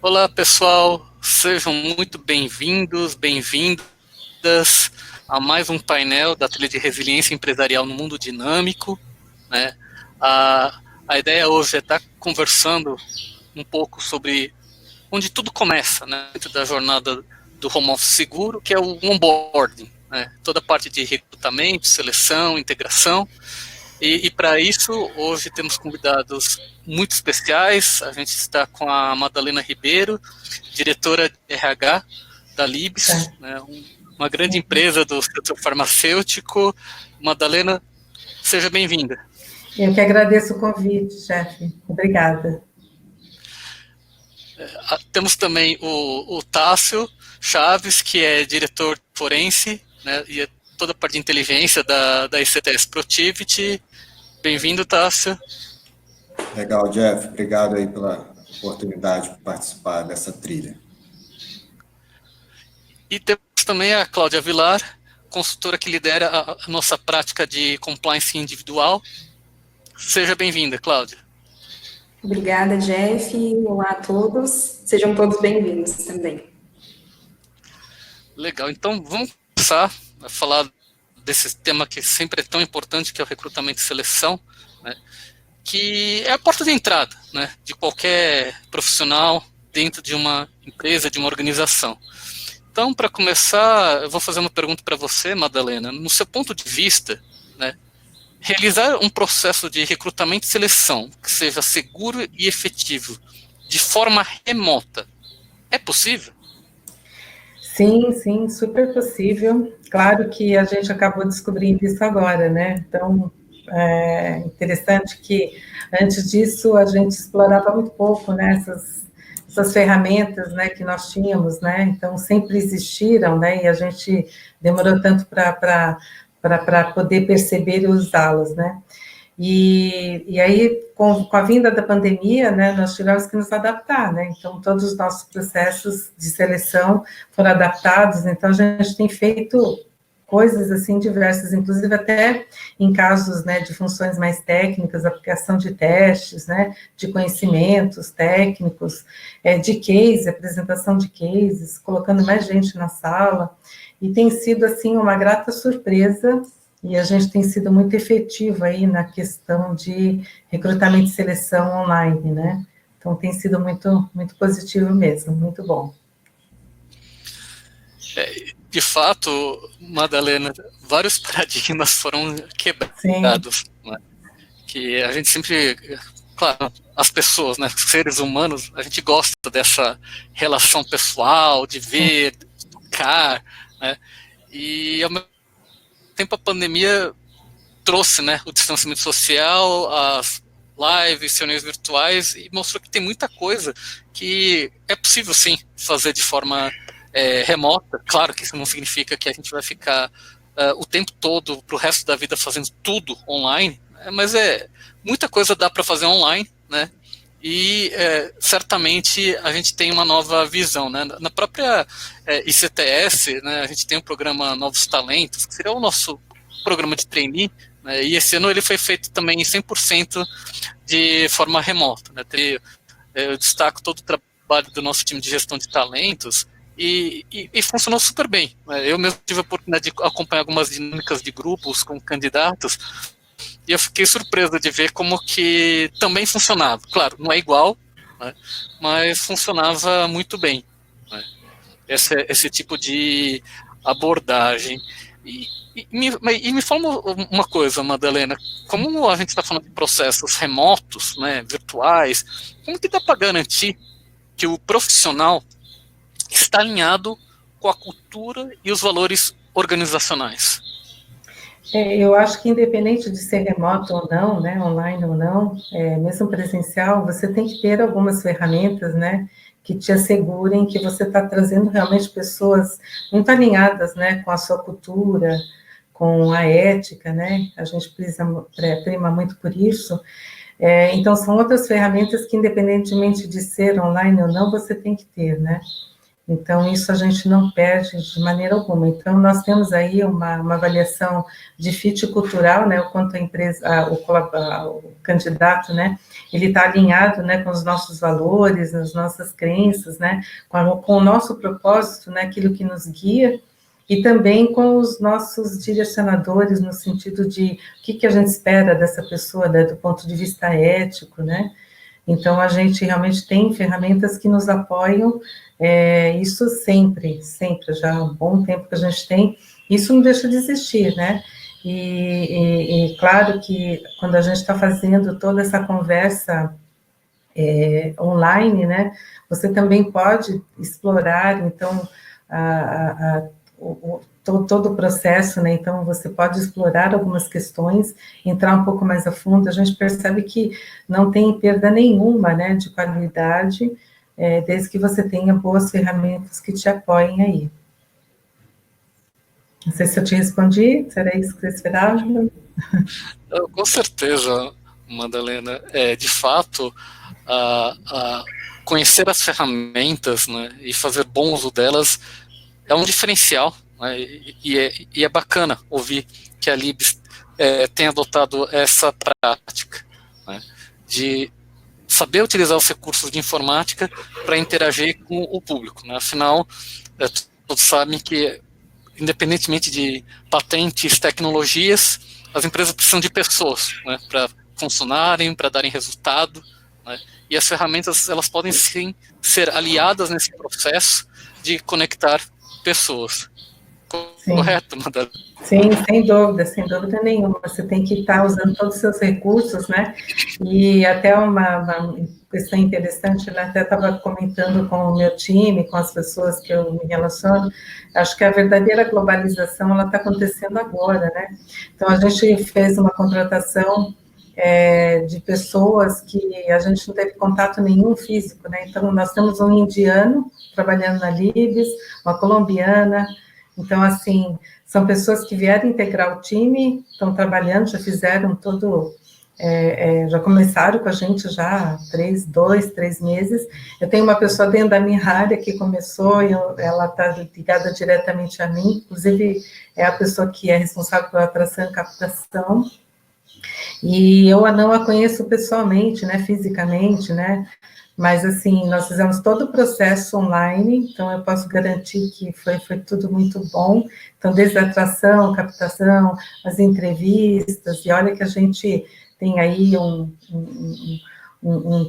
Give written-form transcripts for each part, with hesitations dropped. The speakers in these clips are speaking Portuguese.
Olá, pessoal, sejam muito bem-vindos, bem-vindas a mais um painel da trilha de resiliência empresarial no mundo dinâmico, né? A ideia hoje é estar conversando um pouco sobre onde tudo começa, né, dentro da jornada do home office seguro, que é o onboarding, né? Toda a parte de recrutamento, seleção, integração. E para isso, hoje temos convidados muito especiais. A gente está com a Madalena Ribeiro, diretora de RH da Libs, né, uma grande empresa do setor farmacêutico. Madalena, seja bem-vinda. Eu que agradeço o convite, chefe. Obrigada. Temos também o Tássio Chaves, que é diretor forense, né, e é toda a parte de inteligência da ICTS Protivity. Bem-vindo, Tássio. Legal, Jeff. Obrigado aí pela oportunidade de participar dessa trilha. E temos também a Cláudia Vilar, consultora que lidera a nossa prática de compliance individual. Seja bem-vinda, Cláudia. Obrigada, Jeff. Olá a todos. Sejam todos bem-vindos também. Legal. Então, vamos começar a falar desse tema que sempre é tão importante, que é o recrutamento e seleção, né, que é a porta de entrada, né, de qualquer profissional dentro de uma empresa, de uma organização. Então, para começar, eu vou fazer uma pergunta para você, Madalena. No seu ponto de vista, né, realizar um processo de recrutamento e seleção que seja seguro e efetivo de forma remota é possível? Sim, super possível. Claro que a gente acabou descobrindo isso agora, né? Então, é interessante que antes disso a gente explorava muito pouco, né, essas ferramentas, né, que nós tínhamos, né? Então, sempre existiram, né? E a gente demorou tanto para poder perceber e usá-las, né? E aí, com a vinda da pandemia, né, nós tivemos que nos adaptar, né? Então, todos os nossos processos de seleção foram adaptados. Então, a gente tem feito coisas assim diversas, inclusive até em casos, né, de funções mais técnicas, aplicação de testes, né, de conhecimentos técnicos, de case, apresentação de cases, colocando mais gente na sala. E tem sido assim uma grata surpresa. E a gente tem sido muito efetivo aí na questão de recrutamento e seleção online, né? Então, tem sido muito, muito positivo mesmo, muito bom. De fato, Madalena, vários paradigmas foram quebrados, né? Que a gente sempre, claro, as pessoas, né, seres humanos, a gente gosta dessa relação pessoal, de ver, de tocar, né? E ao mesmo tempo a pandemia trouxe, né, o distanciamento social, as lives, reuniões virtuais, e mostrou que tem muita coisa que é possível, sim, fazer de forma remota. Claro que isso não significa que a gente vai ficar o tempo todo, para o resto da vida, fazendo tudo online, mas muita coisa dá para fazer online, né? E certamente a gente tem uma nova visão, né? Na própria ICTS, né, a gente tem o programa Novos Talentos, que seria o nosso programa de trainee, né, e esse ano ele foi feito também 100% de forma remota, né? Eu destaco todo o trabalho do nosso time de gestão de talentos e funcionou super bem. Eu mesmo tive a oportunidade de acompanhar algumas dinâmicas de grupos com candidatos e eu fiquei surpreso de ver como que também funcionava. Claro, não é igual, né, mas funcionava muito bem, né, esse tipo de abordagem. E me fala uma coisa, Madalena, como a gente está falando de processos remotos, né, virtuais, como que dá para garantir que o profissional está alinhado com a cultura e os valores organizacionais? Eu acho que independente de ser remoto ou não, né, online ou não, mesmo presencial, você tem que ter algumas ferramentas, né, que te assegurem que você está trazendo realmente pessoas muito alinhadas, né, com a sua cultura, com a ética, né, a gente prima muito por isso. Então, são outras ferramentas que, independentemente de ser online ou não, você tem que ter, né. Então, isso a gente não perde de maneira alguma. Então, nós temos aí uma avaliação de fit cultural, né, o quanto a empresa, o candidato, né, ele está alinhado, né, com os nossos valores, as nossas crenças, né, com o nosso propósito, né, aquilo que nos guia, e também com os nossos direcionadores, no sentido de o que a gente espera dessa pessoa, né, do ponto de vista ético, né. Então, a gente realmente tem ferramentas que nos apoiam, isso sempre, já há um bom tempo que a gente tem, isso não deixa de existir, né? E claro que quando a gente está fazendo toda essa conversa online, né, você também pode explorar, então, todo o processo, né, então você pode explorar algumas questões, entrar um pouco mais a fundo, a gente percebe que não tem perda nenhuma, né, de qualidade, desde que você tenha boas ferramentas que te apoiem aí. Não sei se eu te respondi, será isso que você esperava? Com certeza, Madalena. De fato, conhecer as ferramentas, né, e fazer bom uso delas é um diferencial, né, e é bacana ouvir que a Libs tem adotado essa prática, né, de saber utilizar os recursos de informática para interagir com o público, né. Afinal, todos sabem que, independentemente de patentes, tecnologias, as empresas precisam de pessoas, né, para funcionarem, para darem resultado, né, e as ferramentas, elas podem sim ser aliadas nesse processo de conectar pessoas. Sim. Correto, Madalena? Sim, sem dúvida nenhuma. Você tem que estar usando todos os seus recursos, né? E até uma questão interessante, né? Até estava comentando com o meu time, com as pessoas que eu me relaciono, acho que a verdadeira globalização, ela está acontecendo agora, né? Então, a gente fez uma contratação de pessoas que a gente não teve contato nenhum físico, né? Então, nós temos um indiano trabalhando na Libs, uma colombiana. Então, assim, são pessoas que vieram integrar o time, estão trabalhando, já fizeram já começaram com a gente já há 3 meses. Eu tenho uma pessoa dentro da minha área que começou, e ela está ligada diretamente a mim, inclusive é a pessoa que é responsável pela atração e captação, e eu não a conheço pessoalmente, né, fisicamente, né, mas, assim, nós fizemos todo o processo online, então eu posso garantir que foi tudo muito bom. Então, desde a atração, captação, as entrevistas, e olha que a gente tem aí um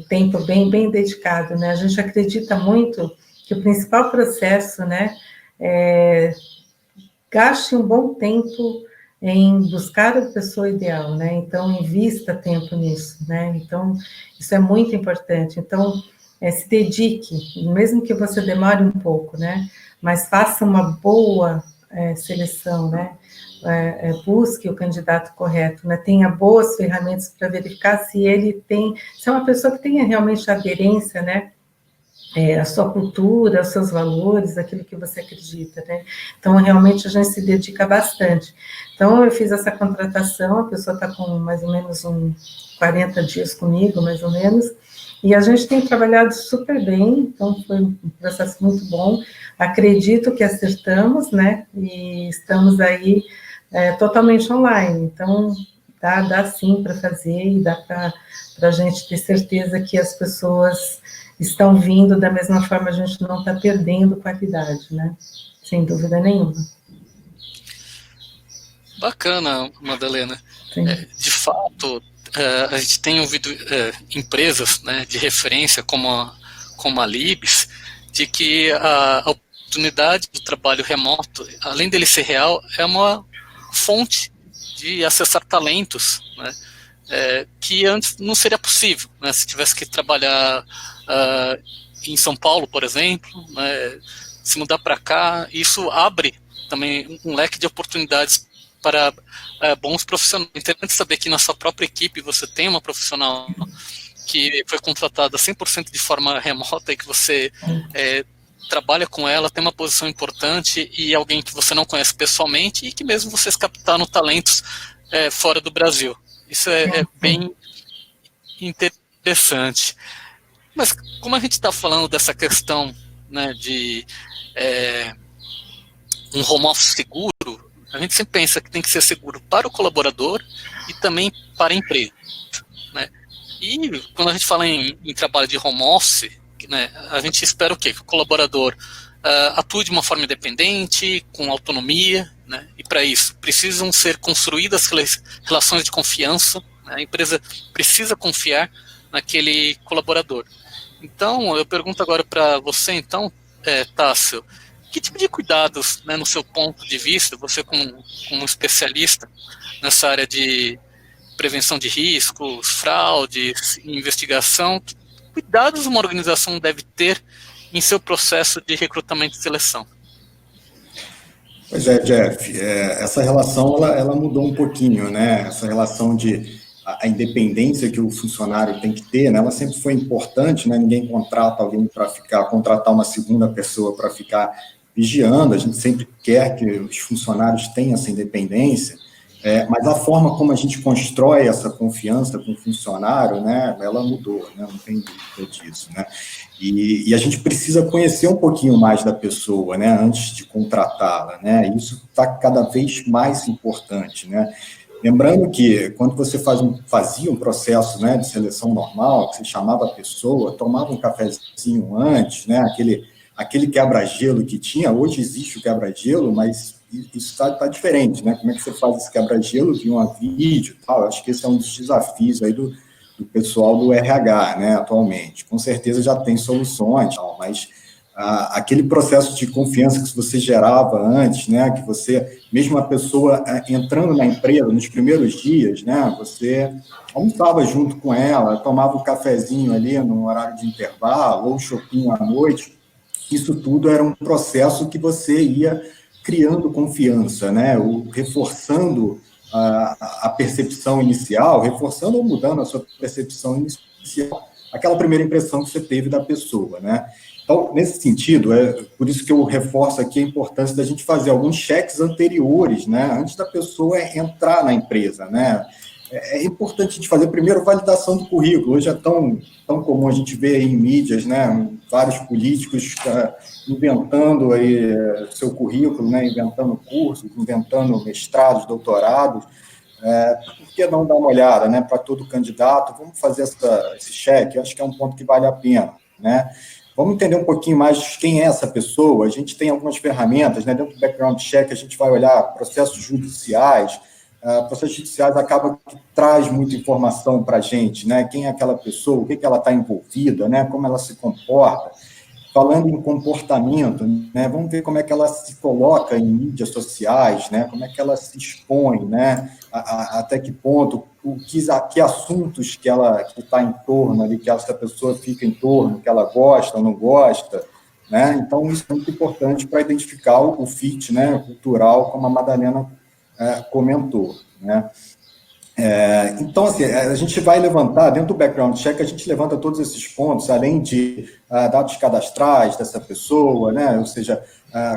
tempo bem dedicado, né? A gente acredita muito que o principal processo, né, gaste um bom tempo em buscar a pessoa ideal, né? Então, invista tempo nisso, né? Então, isso é muito importante. Então, se dedique, mesmo que você demore um pouco, né? Mas faça uma boa seleção, né? Busque o candidato correto, né? Tenha boas ferramentas para verificar se é uma pessoa que tenha realmente aderência, né? A sua cultura, os seus valores, aquilo que você acredita, né? Então, realmente, a gente se dedica bastante. Então, eu fiz essa contratação, a pessoa está com mais ou menos uns 40 dias comigo, mais ou menos, e a gente tem trabalhado super bem, então foi um processo muito bom. Acredito que acertamos, né? E estamos aí totalmente online, então dá sim para fazer e dá para a gente ter certeza que as pessoas estão vindo da mesma forma, a gente não está perdendo qualidade, né? Sem dúvida nenhuma. Bacana, Madalena. De fato, a gente tem ouvido empresas, né, de referência como a Libs, de que a oportunidade do trabalho remoto, além dele ser real, é uma fonte de acessar talentos, né, que antes não seria possível, né, se tivesse que trabalhar em São Paulo, por exemplo, né, se mudar para cá, isso abre também um leque de oportunidades para bons profissionais. É interessante saber que na sua própria equipe você tem uma profissional que foi contratada 100% de forma remota e que você trabalha com ela, tem uma posição importante e alguém que você não conhece pessoalmente e que mesmo vocês captaram talentos fora do Brasil. Isso é bem interessante. Mas como a gente está falando dessa questão né, de um home office seguro, a gente sempre pensa que tem que ser seguro para o colaborador e também para a empresa, né? E quando a gente fala em trabalho de home office, né, a gente espera o quê? Que o colaborador atue de uma forma independente, com autonomia, né? E para isso precisam ser construídas relações de confiança, né? A empresa precisa confiar naquele colaborador. Então, eu pergunto agora para você, então, Tássio, que tipo de cuidados, né, no seu ponto de vista, você como especialista nessa área de prevenção de riscos, fraudes, investigação, que cuidados uma organização deve ter em seu processo de recrutamento e seleção? Pois é, Jeff, essa relação ela mudou um pouquinho, né? Essa relação de a independência que o funcionário tem que ter, né? Ela sempre foi importante, né? Ninguém contrata alguém para contratar uma segunda pessoa para ficar vigiando, a gente sempre quer que os funcionários tenham essa independência, mas a forma como a gente constrói essa confiança com o funcionário, né, ela mudou, né, não tem dúvida disso, né, e a gente precisa conhecer um pouquinho mais da pessoa, né, antes de contratá-la, né, isso está cada vez mais importante, né. Lembrando que quando você fazia um processo, né, de seleção normal, que você chamava a pessoa, tomava um cafezinho antes, né, aquele quebra-gelo que tinha, hoje existe o quebra-gelo, mas isso está diferente, né? Como é que você faz esse quebra-gelo via um vídeo e tal? Eu acho que esse é um dos desafios aí do pessoal do RH, né, atualmente. Com certeza já tem soluções, mas aquele processo de confiança que você gerava antes, né, que você, mesmo a pessoa entrando na empresa nos primeiros dias, né, você almoçava junto com ela, tomava um cafezinho ali no horário de intervalo, ou chopinho à noite, isso tudo era um processo que você ia criando confiança, né, reforçando a percepção inicial, reforçando ou mudando a sua percepção inicial, aquela primeira impressão que você teve da pessoa, né. Então, nesse sentido, por isso que eu reforço aqui a importância da gente fazer alguns cheques anteriores, né, antes da pessoa entrar na empresa, né. É importante a gente fazer primeiro validação do currículo. Hoje é tão comum a gente ver aí em mídias, né, vários políticos inventando aí seu currículo, né, inventando cursos, inventando mestrados, doutorados. Por que não dar uma olhada, né, para todo candidato? Vamos fazer esse cheque, eu acho que é um ponto que vale a pena, né? Vamos entender um pouquinho mais quem é essa pessoa. A gente tem algumas ferramentas, né, dentro do background check, a gente vai olhar processos judiciais. Processos judiciais acaba que traz muita informação para a gente, né? Quem é aquela pessoa, o que ela está envolvida, né? Como ela se comporta. Falando em comportamento, né? Vamos ver como é que ela se coloca em mídias sociais, né? Como é que ela se expõe, né? Até que ponto, que assuntos que está em torno ali, que essa pessoa fica em torno, que ela gosta ou não gosta, né? Então, isso é muito importante para identificar o fit, né, cultural, como a Madalena comentou, né? Então, assim, a gente vai levantar, dentro do background check, a gente levanta todos esses pontos, além de dados cadastrais dessa pessoa, né? Ou seja,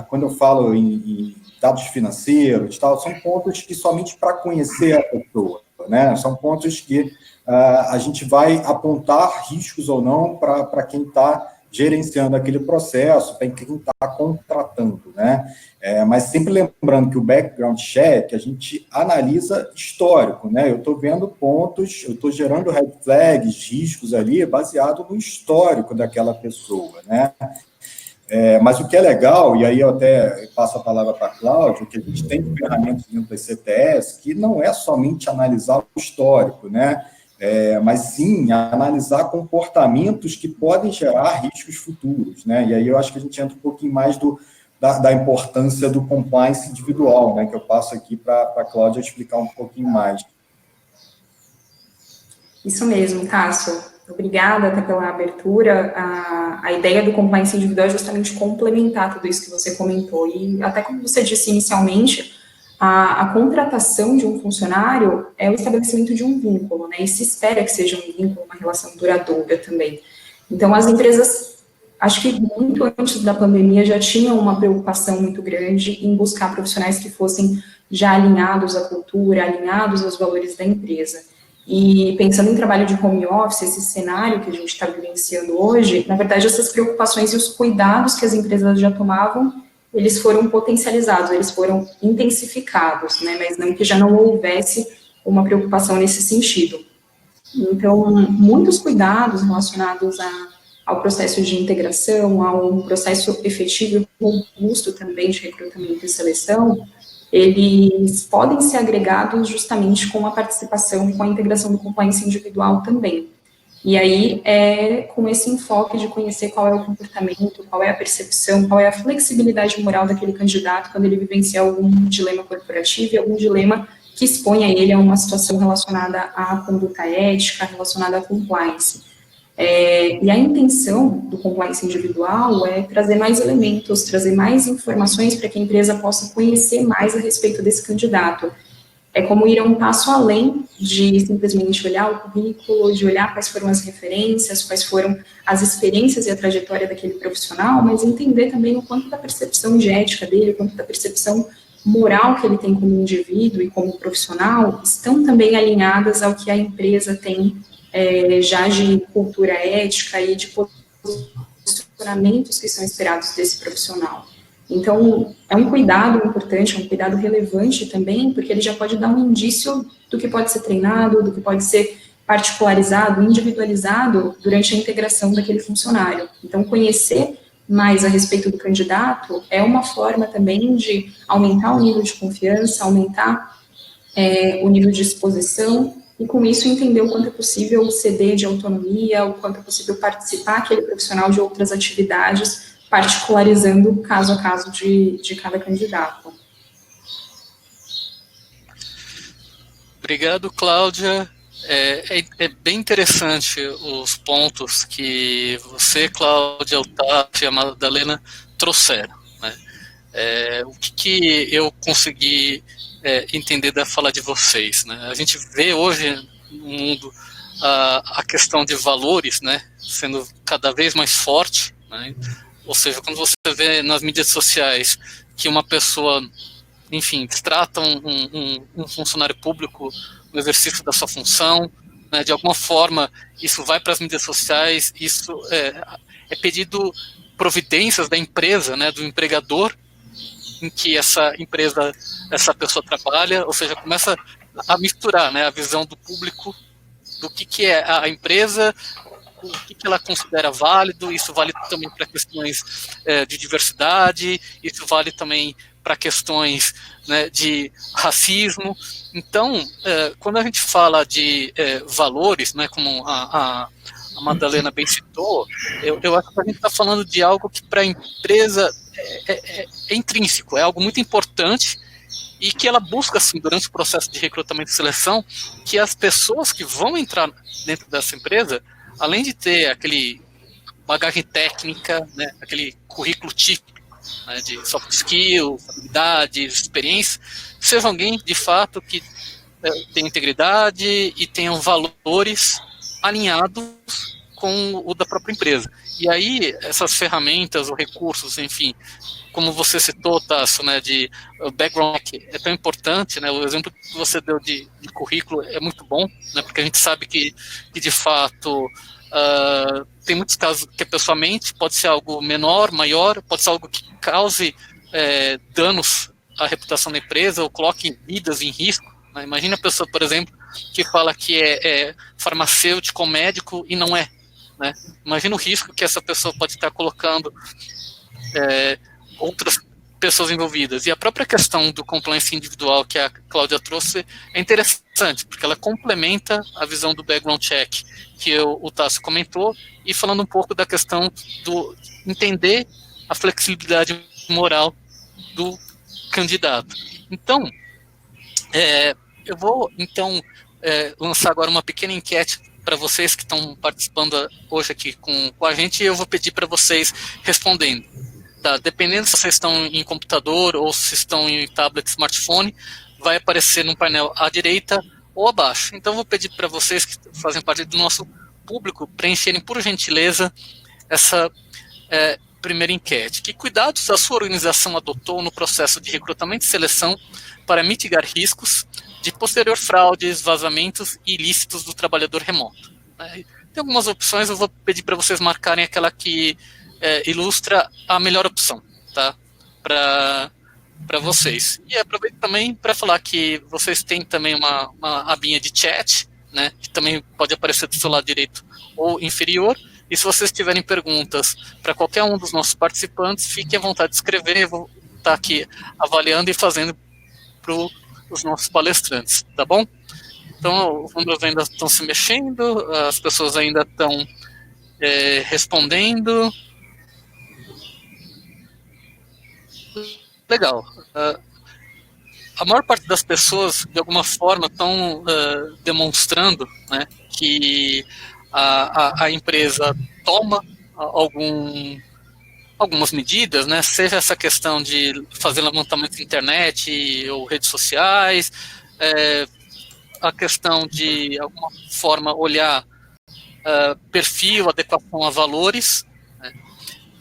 quando eu falo em dados financeiros e tal, são pontos que somente para conhecer a pessoa, né? São pontos que a gente vai apontar riscos ou não para quem está gerenciando aquele processo, para quem está contratando, né? Mas sempre lembrando que o background check, a gente analisa histórico, né? Eu estou vendo pontos, eu estou gerando red flags, riscos ali, baseado no histórico daquela pessoa, né? Mas o que é legal, e aí eu até passo a palavra para a Cláudia, que a gente tem ferramentas dentro das CTS que não é somente analisar o histórico, né? Mas sim analisar comportamentos que podem gerar riscos futuros, né? E aí eu acho que a gente entra um pouquinho mais da importância do compliance individual, né? Que eu passo aqui para a Cláudia explicar um pouquinho mais. Isso mesmo, Tássio. Obrigada até pela abertura. A ideia do compliance individual é justamente complementar tudo isso que você comentou. E até como você disse inicialmente, a contratação de um funcionário é o estabelecimento de um vínculo, né? E se espera que seja um vínculo, uma relação duradoura também. Então, as empresas, acho que muito antes da pandemia, já tinham uma preocupação muito grande em buscar profissionais que fossem já alinhados à cultura, alinhados aos valores da empresa. E pensando em trabalho de home office, esse cenário que a gente está vivenciando hoje, na verdade, essas preocupações e os cuidados que as empresas já tomavam, eles foram potencializados, eles foram intensificados, né? Mas não que já não houvesse uma preocupação nesse sentido. Então, muitos cuidados relacionados ao processo de integração, ao processo efetivo e robusto também de recrutamento e seleção, eles podem ser agregados justamente com a participação, com a integração do compliance individual também. E aí, é com esse enfoque de conhecer qual é o comportamento, qual é a percepção, qual é a flexibilidade moral daquele candidato quando ele vivencia algum dilema corporativo e algum dilema que exponha ele a uma situação relacionada à conduta ética, relacionada à compliance. E a intenção do compliance individual é trazer mais elementos, trazer mais informações para que a empresa possa conhecer mais a respeito desse candidato. É como ir a um passo além de simplesmente olhar o currículo, de olhar quais foram as referências, quais foram as experiências e a trajetória daquele profissional, mas entender também o quanto da percepção de ética dele, o quanto da percepção moral que ele tem como indivíduo e como profissional, estão também alinhadas ao que a empresa tem já de cultura ética e de posicionamentos que são esperados desse profissional. Então, é um cuidado importante, é um cuidado relevante também, porque ele já pode dar um indício do que pode ser treinado, do que pode ser particularizado, individualizado durante a integração daquele funcionário. Então, conhecer mais a respeito do candidato é uma forma também de aumentar o nível de confiança, aumentar o nível de exposição, e com isso entender o quanto é possível ceder de autonomia, o quanto é possível participar aquele profissional de outras atividades, particularizando caso a caso de cada candidato. Obrigado, Cláudia. É bem interessante os pontos que você, Cláudia, o Tato e a Madalena trouxeram, né? O que eu consegui entender da fala de vocês, né? A gente vê hoje no mundo a questão de valores, né, sendo cada vez mais forte, né? Ou seja, quando você vê nas mídias sociais que uma pessoa, enfim, trata um funcionário público no exercício da sua função, né, de alguma forma isso vai para as mídias sociais, isso é pedido providências da empresa, né, do empregador, em que essa pessoa trabalha, ou seja, começa a misturar, né, a visão do público do que é a empresa, o que ela considera válido. Isso vale também para questões de diversidade, isso vale também para questões, né, de racismo. Então, quando a gente fala de valores, né, como a Madalena bem citou, eu acho que a gente está falando de algo que para a empresa é intrínseco, é algo muito importante e que ela busca, assim, durante o processo de recrutamento e seleção, que as pessoas que vão entrar dentro dessa empresa, além de ter aquele bagagem técnica, né, aquele currículo típico, né, de soft skills, habilidades, experiência, seja alguém, de fato, que tenha integridade e tenham valores alinhados com o da própria empresa. E aí, essas ferramentas ou recursos, enfim, como você citou, Tasso, né, de background, é tão importante, né, o exemplo que você deu de currículo é muito bom, né, porque a gente sabe que de fato, tem muitos casos que a pessoa mente, pode ser algo menor, maior, pode ser algo que cause danos à reputação da empresa ou coloque vidas em risco, né. Imagina a pessoa, por exemplo, que fala que é farmacêutico ou médico e não é, né. Imagina o risco que essa pessoa pode estar colocando outras pessoas envolvidas. E a própria questão do compliance individual que a Cláudia trouxe é interessante, porque ela complementa a visão do background check que o Tasso comentou, e falando um pouco da questão do entender a flexibilidade moral do candidato. Então, eu vou, então, lançar agora uma pequena enquete para vocês que estão participando hoje aqui com a gente, e eu vou pedir para vocês respondendo. Tá, dependendo se vocês estão em computador ou se estão em tablet, smartphone, vai aparecer no painel à direita ou abaixo. Então, eu vou pedir para vocês que fazem parte do nosso público preencherem, por gentileza, essa primeira enquete. Que cuidados a sua organização adotou no processo de recrutamento e seleção para mitigar riscos, de posterior fraudes, vazamentos ilícitos do trabalhador remoto. Né? Tem algumas opções, eu vou pedir para vocês marcarem aquela que ilustra a melhor opção, tá? Para vocês. E aproveito também para falar que vocês têm também uma abinha de chat, né, que também pode aparecer do seu lado direito ou inferior, e se vocês tiverem perguntas para qualquer um dos nossos participantes, fiquem à vontade de escrever, eu vou estar aqui avaliando e fazendo para os nossos palestrantes, tá bom? Então, os números ainda estão se mexendo, as pessoas ainda estão respondendo. Legal. A maior parte das pessoas, de alguma forma, estão demonstrando, né, que a empresa toma algumas medidas, né, seja essa questão de fazer levantamento na internet ou redes sociais, a questão de, alguma forma, olhar perfil, adequação a valores, né.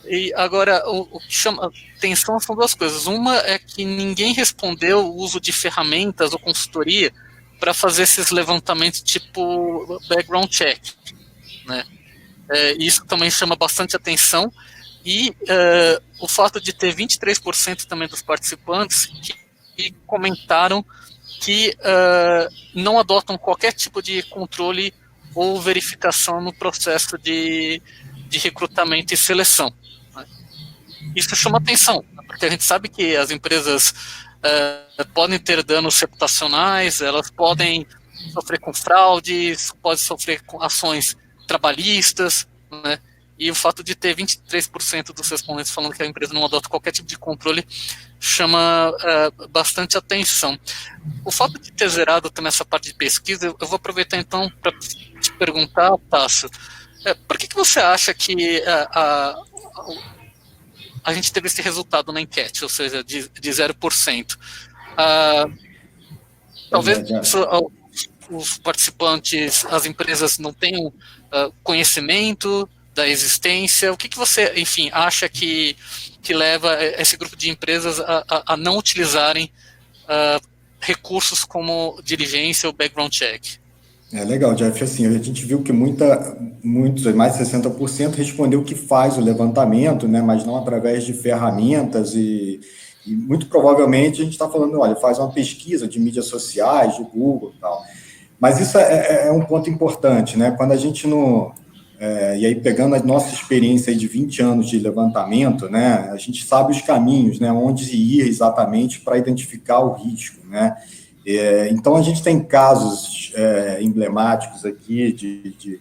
E agora, o que chama atenção são duas coisas. Uma é que ninguém respondeu o uso de ferramentas ou consultoria para fazer esses levantamentos tipo background check, né? Isso também chama bastante atenção. E o fato de ter 23% também dos participantes que comentaram que não adotam qualquer tipo de controle ou verificação no processo de recrutamento e seleção. Isso chama atenção, porque a gente sabe que as empresas podem ter danos reputacionais, elas podem sofrer com fraudes, podem sofrer com ações trabalhistas, né? E o fato de ter 23% dos respondentes falando que a empresa não adota qualquer tipo de controle chama bastante atenção. O fato de ter zerado também essa parte de pesquisa, eu vou aproveitar então para te perguntar, Tássio, por que você acha que a gente teve esse resultado na enquete, ou seja, de 0%. Talvez os participantes, as empresas não tenham conhecimento da existência. O que você, enfim, acha que leva esse grupo de empresas a não utilizarem recursos como diligência ou background check? Legal, Jeff, assim, a gente viu que muitos, mais de 60%, respondeu que faz o levantamento, né, mas não através de ferramentas e muito provavelmente a gente está falando, olha, faz uma pesquisa de mídias sociais, de Google e tal. Mas isso é um ponto importante, né, quando a gente não... e aí, pegando a nossa experiência aí de 20 anos de levantamento, né, a gente sabe os caminhos, né, onde ir exatamente para identificar o risco, né. Então, a gente tem casos emblemáticos aqui de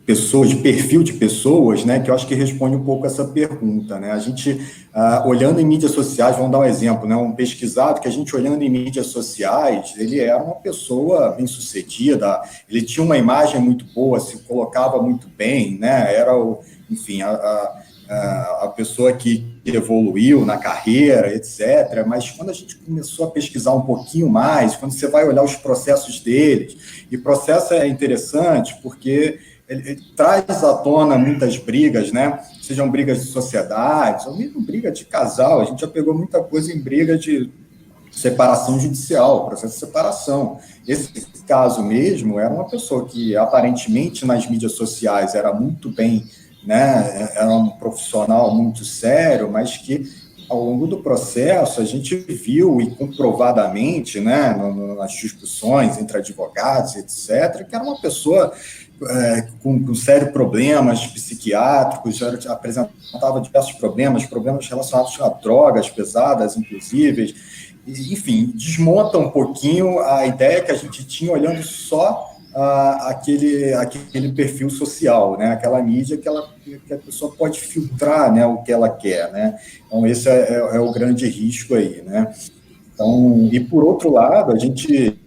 pessoas, de perfil de pessoas, né, que eu acho que responde um pouco essa pergunta, né. A gente, olhando em mídias sociais, vamos dar um exemplo, né, um pesquisado que a gente olhando em mídias sociais, ele era uma pessoa bem-sucedida, ele tinha uma imagem muito boa, se colocava muito bem, né, era, enfim, a pessoa que evoluiu na carreira, etc. Mas quando a gente começou a pesquisar um pouquinho mais, quando você vai olhar os processos deles, e processo é interessante porque ele traz à tona muitas brigas, né? Sejam brigas de sociedades, ou mesmo briga de casal. A gente já pegou muita coisa em briga de separação judicial, processo de separação. Esse caso mesmo era uma pessoa que aparentemente nas mídias sociais era muito bem, né, era um profissional muito sério, mas que ao longo do processo a gente viu e comprovadamente, né, nas discussões entre advogados, etc., que era uma pessoa com sérios problemas psiquiátricos, já apresentava diversos problemas relacionados a drogas pesadas, inclusive, enfim, desmonta um pouquinho a ideia que a gente tinha olhando só aquele perfil social, né? Aquela mídia que a pessoa pode filtrar, né, o que ela quer, né? Então, esse é o grande risco aí, né? Então, e por outro lado, a gente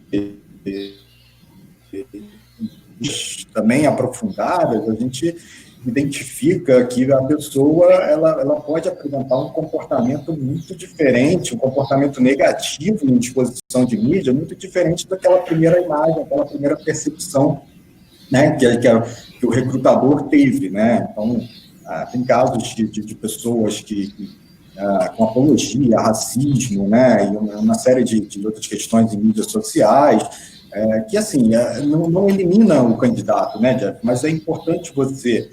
também aprofundadas, a gente identifica que a pessoa ela pode apresentar um comportamento muito diferente, um comportamento negativo em exposição de mídia, muito diferente daquela primeira imagem, aquela primeira percepção, né, que o recrutador teve, né? Então, tem casos de pessoas que com apologia, racismo, né, e uma série de outras questões em mídias sociais, que, assim, não elimina o candidato, né, Jeff, mas é importante você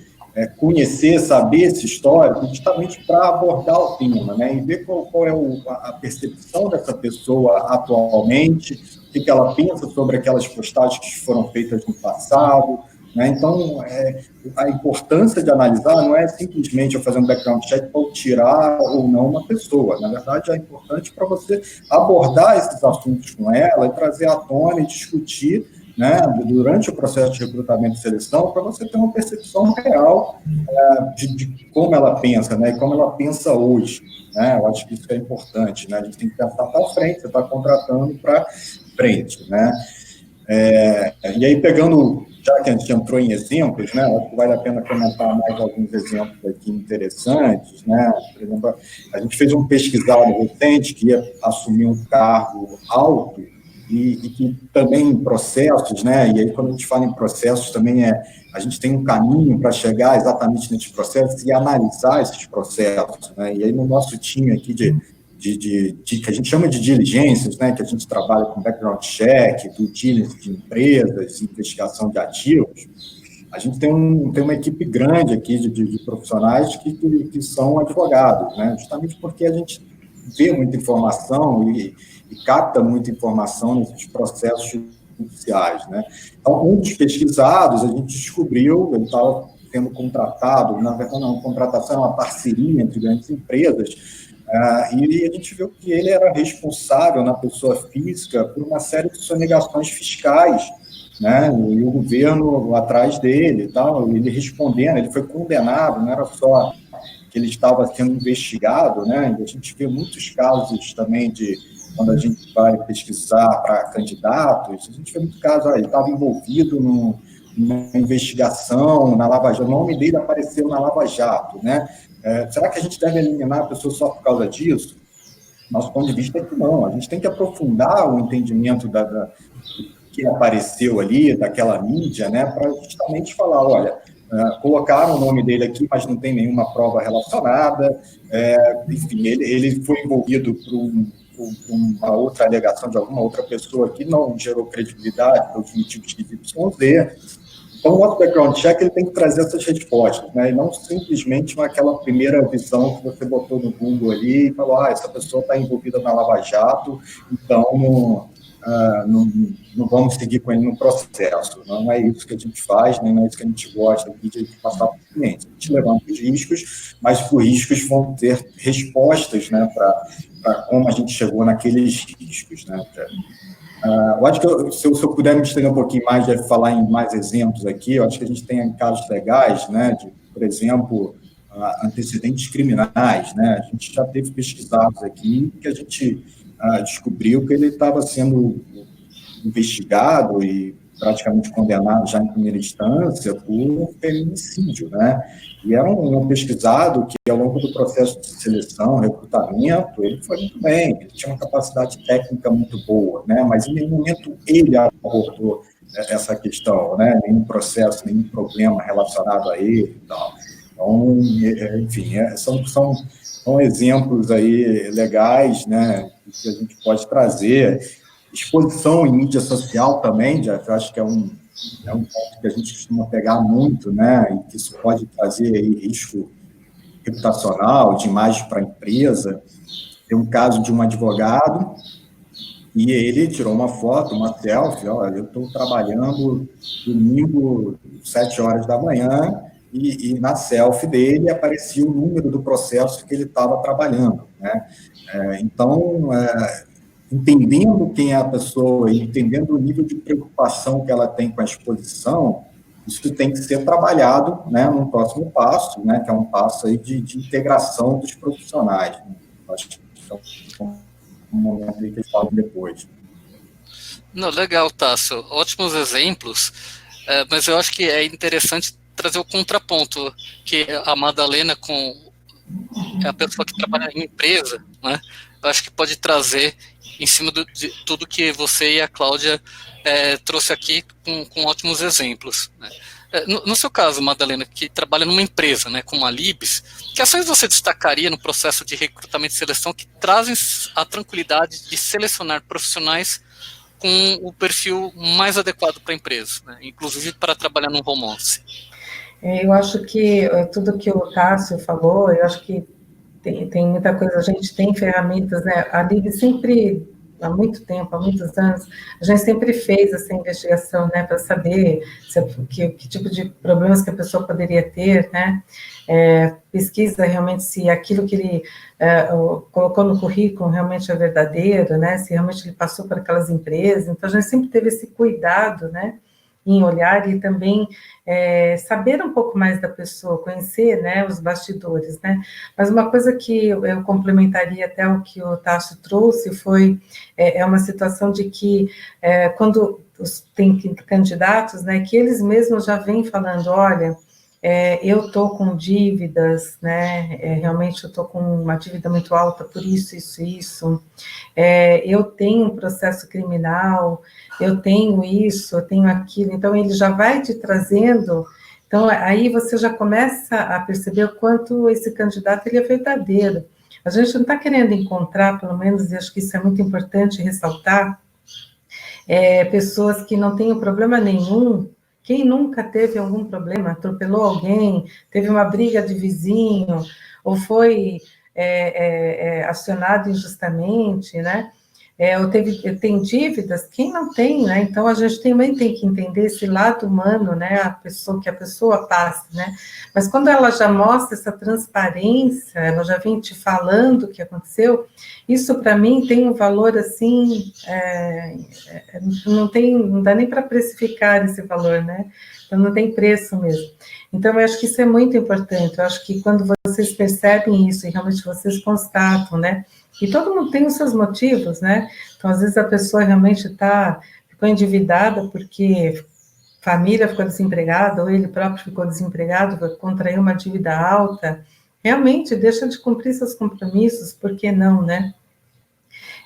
conhecer, saber esse histórico, justamente para abordar o tema, né, e ver qual é a percepção dessa pessoa atualmente, o que ela pensa sobre aquelas postagens que foram feitas no passado, né? Então, a importância de analisar não é simplesmente eu fazer um background check para tirar ou não uma pessoa. Na verdade, é importante para você abordar esses assuntos com ela e trazer à tona e discutir, né, durante o processo de recrutamento e seleção, para você ter uma percepção real de como ela pensa, né, e como ela pensa hoje. Né? Eu acho que isso é importante. Né? A gente tem que pensar para frente, você está contratando para frente. Né? E aí, pegando, já que a gente entrou em exemplos, né, acho que vale a pena comentar mais alguns exemplos aqui interessantes, né, por exemplo, a gente fez um pesquisado recente que ia assumir um cargo alto e que também em processos, né, e aí quando a gente fala em processos também a gente tem um caminho para chegar exatamente nesses processos e analisar esses processos, né, e aí no nosso time aqui que a gente chama de diligências, né, que a gente trabalha com background check, due diligence de empresas, investigação de ativos, a gente tem uma equipe grande aqui de profissionais que são advogados, né, justamente porque a gente vê muita informação e capta muita informação nesses processos judiciais, né. Então, um dos pesquisados, a gente descobriu, ele estava sendo contratado, na verdade não, contratação é uma parceria entre grandes empresas, e a gente viu que ele era responsável, na pessoa física, por uma série de sonegações fiscais, né, e o governo atrás dele, tal, ele respondendo, ele foi condenado, não era só que ele estava sendo investigado, né, e a gente vê muitos casos também quando a gente vai pesquisar para candidatos, a gente vê muitos casos, ele estava envolvido numa investigação na Lava Jato, o nome dele apareceu na Lava Jato, né? Será que a gente deve eliminar a pessoa só por causa disso? Nosso ponto de vista é que não, a gente tem que aprofundar o entendimento do que apareceu ali, daquela mídia, né, para justamente falar, olha, colocaram o nome dele aqui, mas não tem nenhuma prova relacionada, enfim, ele foi envolvido por uma outra alegação de alguma outra pessoa que não gerou credibilidade pelos motivos XYZ. Então, o nosso background check ele tem que trazer essas respostas, né? E não simplesmente aquela primeira visão que você botou no Google ali e falou, essa pessoa está envolvida na Lava Jato, então não vamos seguir com ele no processo. Não é isso que a gente faz, nem é isso que a gente gosta aqui de passar para o cliente. A gente levanta os riscos, mas os riscos vão ter respostas, né, para como a gente chegou naqueles riscos, né? Eu acho que se eu puder me estender um pouquinho mais, de falar em mais exemplos aqui, eu acho que a gente tem casos legais, né, por exemplo, antecedentes criminais, né, a gente já teve pesquisados aqui que a gente descobriu que ele estava sendo investigado e praticamente condenado já em primeira instância por feminicídio, né, e era um pesquisado que, ao longo do processo de seleção, recrutamento, ele foi muito bem, ele tinha uma capacidade técnica muito boa, né? Mas em nenhum momento ele abordou essa questão, né? Nenhum processo, nenhum problema relacionado a ele e tal. Então, enfim, são exemplos aí legais, né? Que a gente pode trazer. Exposição em mídia social também, Jeff, eu acho que é um ponto que a gente costuma pegar muito, né, e que isso pode trazer aí risco reputacional, de imagem para a empresa. Tem um caso de um advogado e ele tirou uma foto, uma selfie, olha, eu estou trabalhando domingo, 7 horas da manhã, e na selfie dele aparecia o número do processo que ele estava trabalhando, né? Então, entendendo quem é a pessoa e entendendo o nível de preocupação que ela tem com a exposição, isso tem que ser trabalhado, né, num próximo passo, né, que é um passo aí de integração dos profissionais. Né? Acho que é um momento aí que eles falam depois. Não, legal, Tássio. Ótimos exemplos, mas eu acho que é interessante trazer o contraponto, que a Madalena é a pessoa que trabalha em empresa, né? Eu acho que pode trazer em cima de tudo que você e a Cláudia trouxe aqui com ótimos exemplos, né? No seu caso, Madalena, que trabalha numa empresa, né, como a Libs, que ações você destacaria no processo de recrutamento e seleção que trazem a tranquilidade de selecionar profissionais com o perfil mais adequado para a empresa, né, inclusive para trabalhar no home office? Eu acho que tudo que o Cássio falou, eu acho que tem muita coisa, a gente tem ferramentas, né? A Libs sempre, há muito tempo, há muitos anos, a gente sempre fez essa investigação, né, para saber que tipo de problemas que a pessoa poderia ter, né? Pesquisa realmente se aquilo que ele colocou no currículo realmente é verdadeiro, né? Se realmente ele passou por aquelas empresas. Então, a gente sempre teve esse cuidado, né, em olhar e também saber um pouco mais da pessoa, conhecer, né, os bastidores, né, mas uma coisa que eu complementaria até o que o Tássio trouxe foi, uma situação de que quando tem candidatos, né, que eles mesmos já vêm falando, olha, eu estou com dívidas, né, realmente eu estou com uma dívida muito alta por isso, eu tenho um processo criminal, eu tenho isso, eu tenho aquilo, então ele já vai te trazendo, então aí você já começa a perceber o quanto esse candidato ele é verdadeiro. A gente não está querendo encontrar, pelo menos, e acho que isso é muito importante ressaltar, pessoas que não tenham problema nenhum. Quem nunca teve algum problema, atropelou alguém, teve uma briga de vizinho, ou foi acionado injustamente, né? Ou tem dívidas, quem não tem, né? Então, a gente também tem que entender esse lado humano, né? Que a pessoa passa, né? Mas quando ela já mostra essa transparência, ela já vem te falando o que aconteceu, isso, para mim, tem um valor, assim, não dá nem para precificar esse valor, né? Então, não tem preço mesmo. Então, eu acho que isso é muito importante. Eu acho que quando vocês percebem isso e realmente vocês constatam, né? E todo mundo tem os seus motivos, né? Então, às vezes, a pessoa realmente ficou endividada porque família ficou desempregada, ou ele próprio ficou desempregado, contraiu uma dívida alta. Realmente, deixa de cumprir seus compromissos, por que não, né?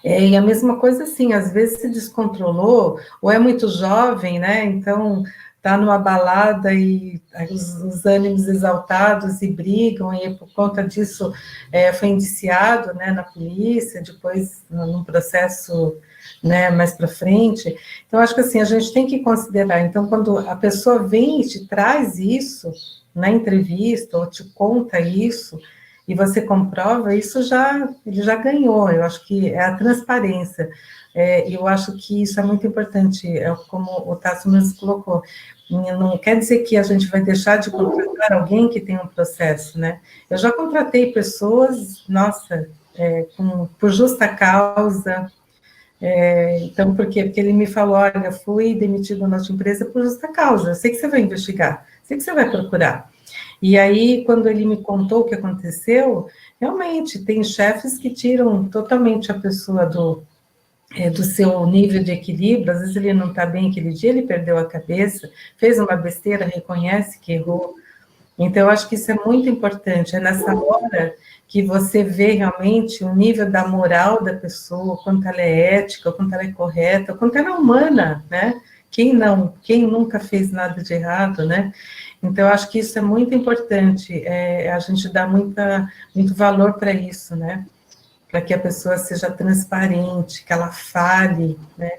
E a mesma coisa, assim, às vezes se descontrolou, ou é muito jovem, né? Então, está numa balada e os ânimos exaltados e brigam, e por conta disso foi indiciado, né, na polícia, depois num processo, né, mais para frente. Então, acho que assim, a gente tem que considerar, então, quando a pessoa vem e te traz isso na entrevista, ou te conta isso, e você comprova, ele já ganhou. Eu acho que é a transparência. Eu acho que isso é muito importante, como o Tássio mesmo colocou. Não quer dizer que a gente vai deixar de contratar alguém que tem um processo, né? Eu já contratei pessoas, nossa, por justa causa. Então, por quê? Porque ele me falou, olha, fui demitido da nossa empresa por justa causa, eu sei que você vai investigar, sei que você vai procurar. E aí, quando ele me contou o que aconteceu, realmente, tem chefes que tiram totalmente a pessoa do seu nível de equilíbrio, às vezes ele não está bem aquele dia, ele perdeu a cabeça, fez uma besteira, reconhece que errou. Então, eu acho que isso é muito importante, é nessa hora que você vê realmente o nível da moral da pessoa, quanto ela é ética, quanto ela é correta, quanto ela é humana, né? Quem nunca fez nada de errado, né? Então, eu acho que isso é muito importante, a gente dá muito valor para isso, né? Para que a pessoa seja transparente, que ela fale, né?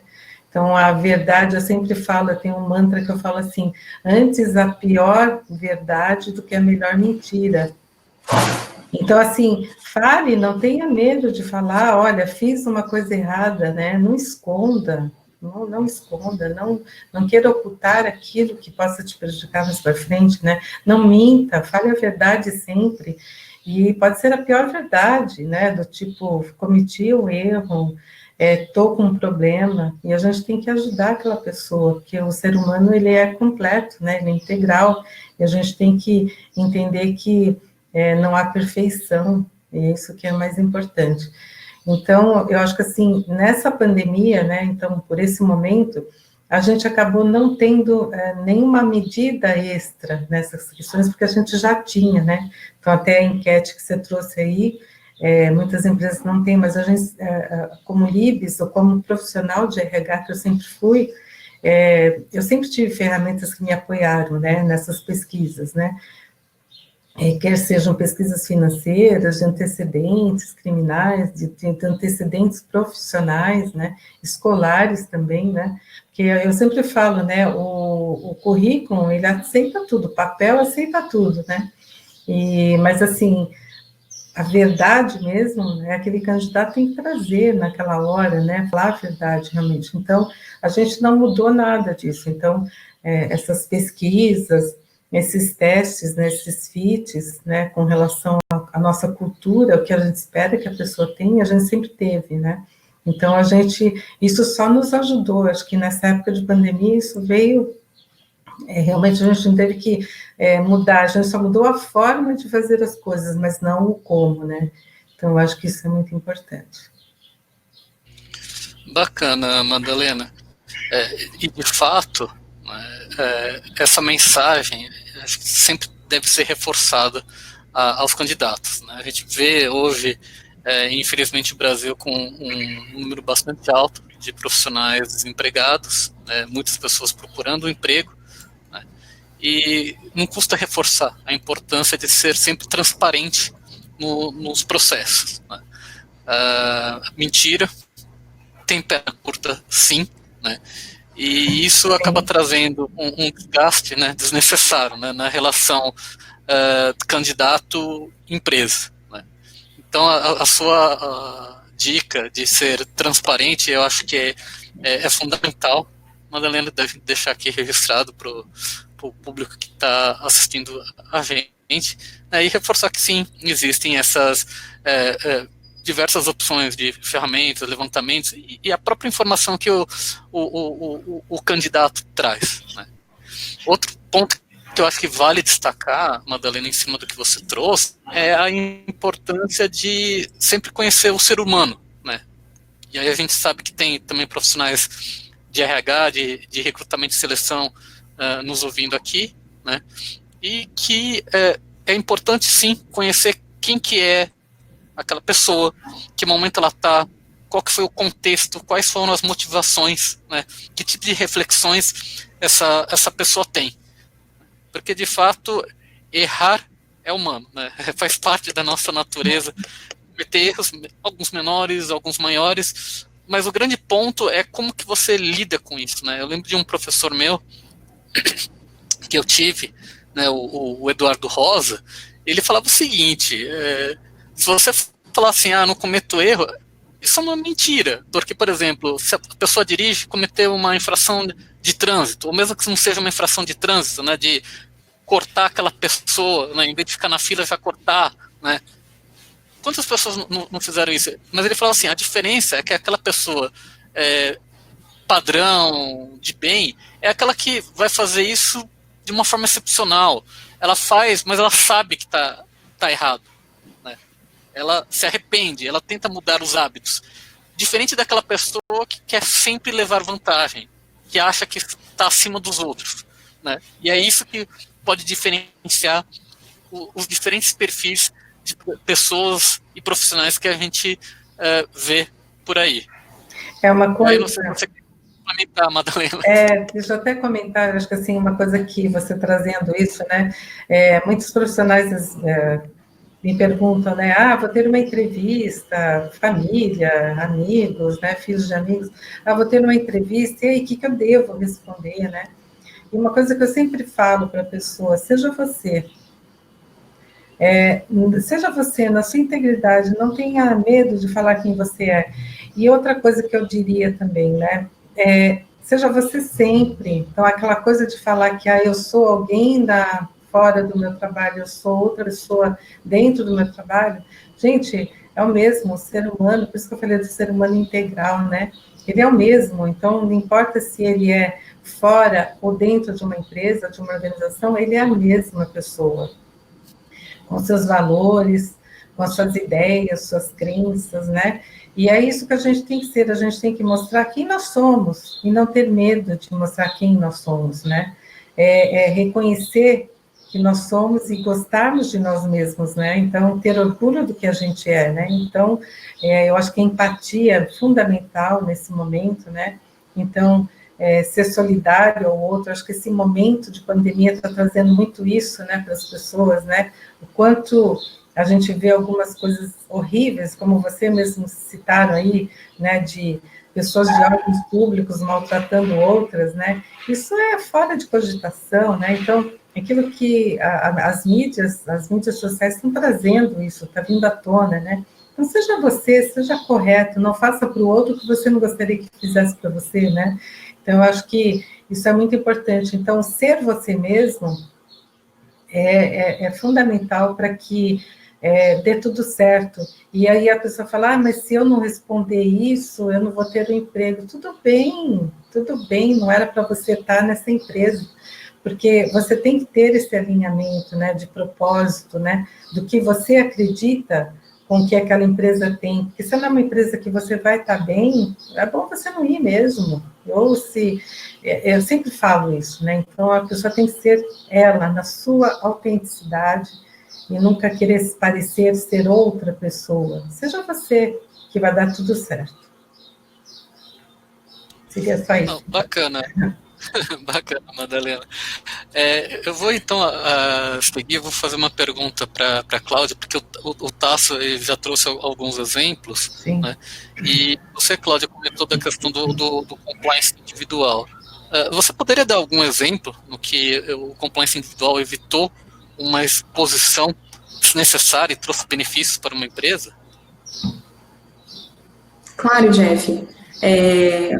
Então, a verdade, eu sempre falo, eu tenho um mantra que eu falo assim, antes a pior verdade do que a melhor mentira. Então, assim, fale, não tenha medo de falar, olha, fiz uma coisa errada, né? Não esconda, não esconda, não queira ocultar aquilo que possa te prejudicar mais para frente, né? Não minta, fale a verdade sempre. E pode ser a pior verdade, né? Do tipo, cometi um erro, estou com um problema, e a gente tem que ajudar aquela pessoa, porque o ser humano, ele é completo, né? Ele é integral, e a gente tem que entender que não há perfeição, e é isso que é mais importante. Então, eu acho que, assim, nessa pandemia, né, então, por esse momento, a gente acabou não tendo nenhuma medida extra nessas questões, porque a gente já tinha, né? Então, até a enquete que você trouxe aí, muitas empresas não têm, mas a gente, como Libs, ou como profissional de RH que eu sempre fui, eu sempre tive ferramentas que me apoiaram, né, nessas pesquisas, né, quer sejam pesquisas financeiras, de antecedentes criminais, de antecedentes profissionais, né, escolares também, né, porque eu sempre falo, né, o currículo, ele aceita tudo, o papel aceita tudo, né, mas assim, a verdade mesmo, né, aquele candidato tem que trazer naquela hora, né, falar a verdade realmente. Então, a gente não mudou nada disso. Então, essas pesquisas, esses testes, né, esses fits, né, com relação à nossa cultura, o que a gente espera que a pessoa tenha, a gente sempre teve, né. Então, isso só nos ajudou, acho que nessa época de pandemia isso veio. Realmente a gente não teve que mudar, a gente só mudou a forma de fazer as coisas, mas não o como, né? Então, eu acho que isso é muito importante. Bacana, Madalena. E, de fato, essa mensagem acho que sempre deve ser reforçada aos candidatos, né? A gente vê hoje, infelizmente, o Brasil com um número bastante alto de profissionais desempregados, né? Muitas pessoas procurando um emprego, e não custa reforçar a importância de ser sempre transparente nos processos, né? Mentira tem perna curta, sim, né? E isso acaba trazendo um desgaste, né, desnecessário, né, na relação candidato-empresa, né? Então, a sua dica de ser transparente, eu acho que é fundamental. Madalena deve deixar aqui registrado para o público que está assistindo a gente, né, e reforçar que sim, existem essas diversas opções de ferramentas, levantamentos, e a própria informação que o candidato traz, né. Outro ponto que eu acho que vale destacar, Madalena, em cima do que você trouxe, é a importância de sempre conhecer o ser humano, né. E aí a gente sabe que tem também profissionais de RH, de recrutamento e seleção nos ouvindo aqui, né, e que é importante sim conhecer quem que é aquela pessoa, que momento ela está, qual que foi o contexto, quais foram as motivações, né, que tipo de reflexões essa pessoa tem, porque de fato errar é humano, né, faz parte da nossa natureza, cometer erros, alguns menores, alguns maiores, mas o grande ponto é como que você lida com isso, né. Eu lembro de um professor meu que eu tive, né, o Eduardo Rosa, ele falava o seguinte, se você falar assim, não cometo erro, isso é uma mentira, porque, por exemplo, se a pessoa dirige, cometeu uma infração de trânsito, ou mesmo que não seja uma infração de trânsito, né, de cortar aquela pessoa, né, em vez de ficar na fila, já cortar, né, quantas pessoas não fizeram isso? Mas ele falava assim, a diferença é que aquela pessoa padrão, de bem, é aquela que vai fazer isso de uma forma excepcional. Ela faz, mas ela sabe que tá errado, né? Ela se arrepende, ela tenta mudar os hábitos. Diferente daquela pessoa que quer sempre levar vantagem, que acha que está acima dos outros, né? E é isso que pode diferenciar os diferentes perfis de pessoas e profissionais que a gente vê por aí. É uma coisa... Aí, não sei se você quer complementar, Madalena. Deixa eu até comentar, acho que assim, uma coisa que você trazendo isso, né, muitos profissionais me perguntam, né, vou ter uma entrevista, família, amigos, né, filhos de amigos, vou ter uma entrevista, e aí, o que eu devo responder, né? E uma coisa que eu sempre falo para a pessoa, seja você na sua integridade, não tenha medo de falar quem você é. E outra coisa que eu diria também, né, seja você sempre. Então, aquela coisa de falar que eu sou alguém fora do meu trabalho, eu sou outra pessoa dentro do meu trabalho, gente, é o mesmo, o ser humano, por isso que eu falei do ser humano integral, né, ele é o mesmo, então não importa se ele é fora ou dentro de uma empresa, de uma organização, ele é a mesma pessoa, com seus valores, com as suas ideias, suas crenças, né, e é isso que a gente tem que ser, a gente tem que mostrar quem nós somos, e não ter medo de mostrar quem nós somos, né, reconhecer que nós somos e gostarmos de nós mesmos, né, então ter orgulho do que a gente é, né, então eu acho que a empatia é fundamental nesse momento, né, então ser solidário ao outro. Acho que esse momento de pandemia está trazendo muito isso, né, para as pessoas, né, o quanto a gente vê algumas coisas horríveis, como você mesmo citaram aí, né, de pessoas de órgãos públicos maltratando outras, né, isso é fora de cogitação, né, então, aquilo que as mídias sociais estão trazendo isso, está vindo à tona, né, então seja você, seja correto, não faça para o outro o que você não gostaria que fizesse para você, né, então eu acho que isso é muito importante, então ser você mesmo é fundamental para que dê tudo certo. E aí a pessoa fala, mas se eu não responder isso, eu não vou ter um emprego. Tudo bem, não era para você estar nessa empresa, porque você tem que ter esse alinhamento, né, de propósito, né, do que você acredita com que aquela empresa tem, porque se não é uma empresa que você vai estar bem, é bom você não ir mesmo, ou se, eu sempre falo isso, né, então a pessoa tem que ser ela, na sua autenticidade, e nunca querer se parecer ser outra pessoa, seja você, que vai dar tudo certo. Seria só isso. Bacana. Bacana, Madalena. Eu vou então seguir, vou fazer uma pergunta para a Cláudia, porque o Tasso já trouxe alguns exemplos, né? E você, Cláudia, comentou da questão do compliance individual. Você poderia dar algum exemplo no que o compliance individual evitou uma exposição desnecessária e trouxe benefícios para uma empresa? Claro, Jeff.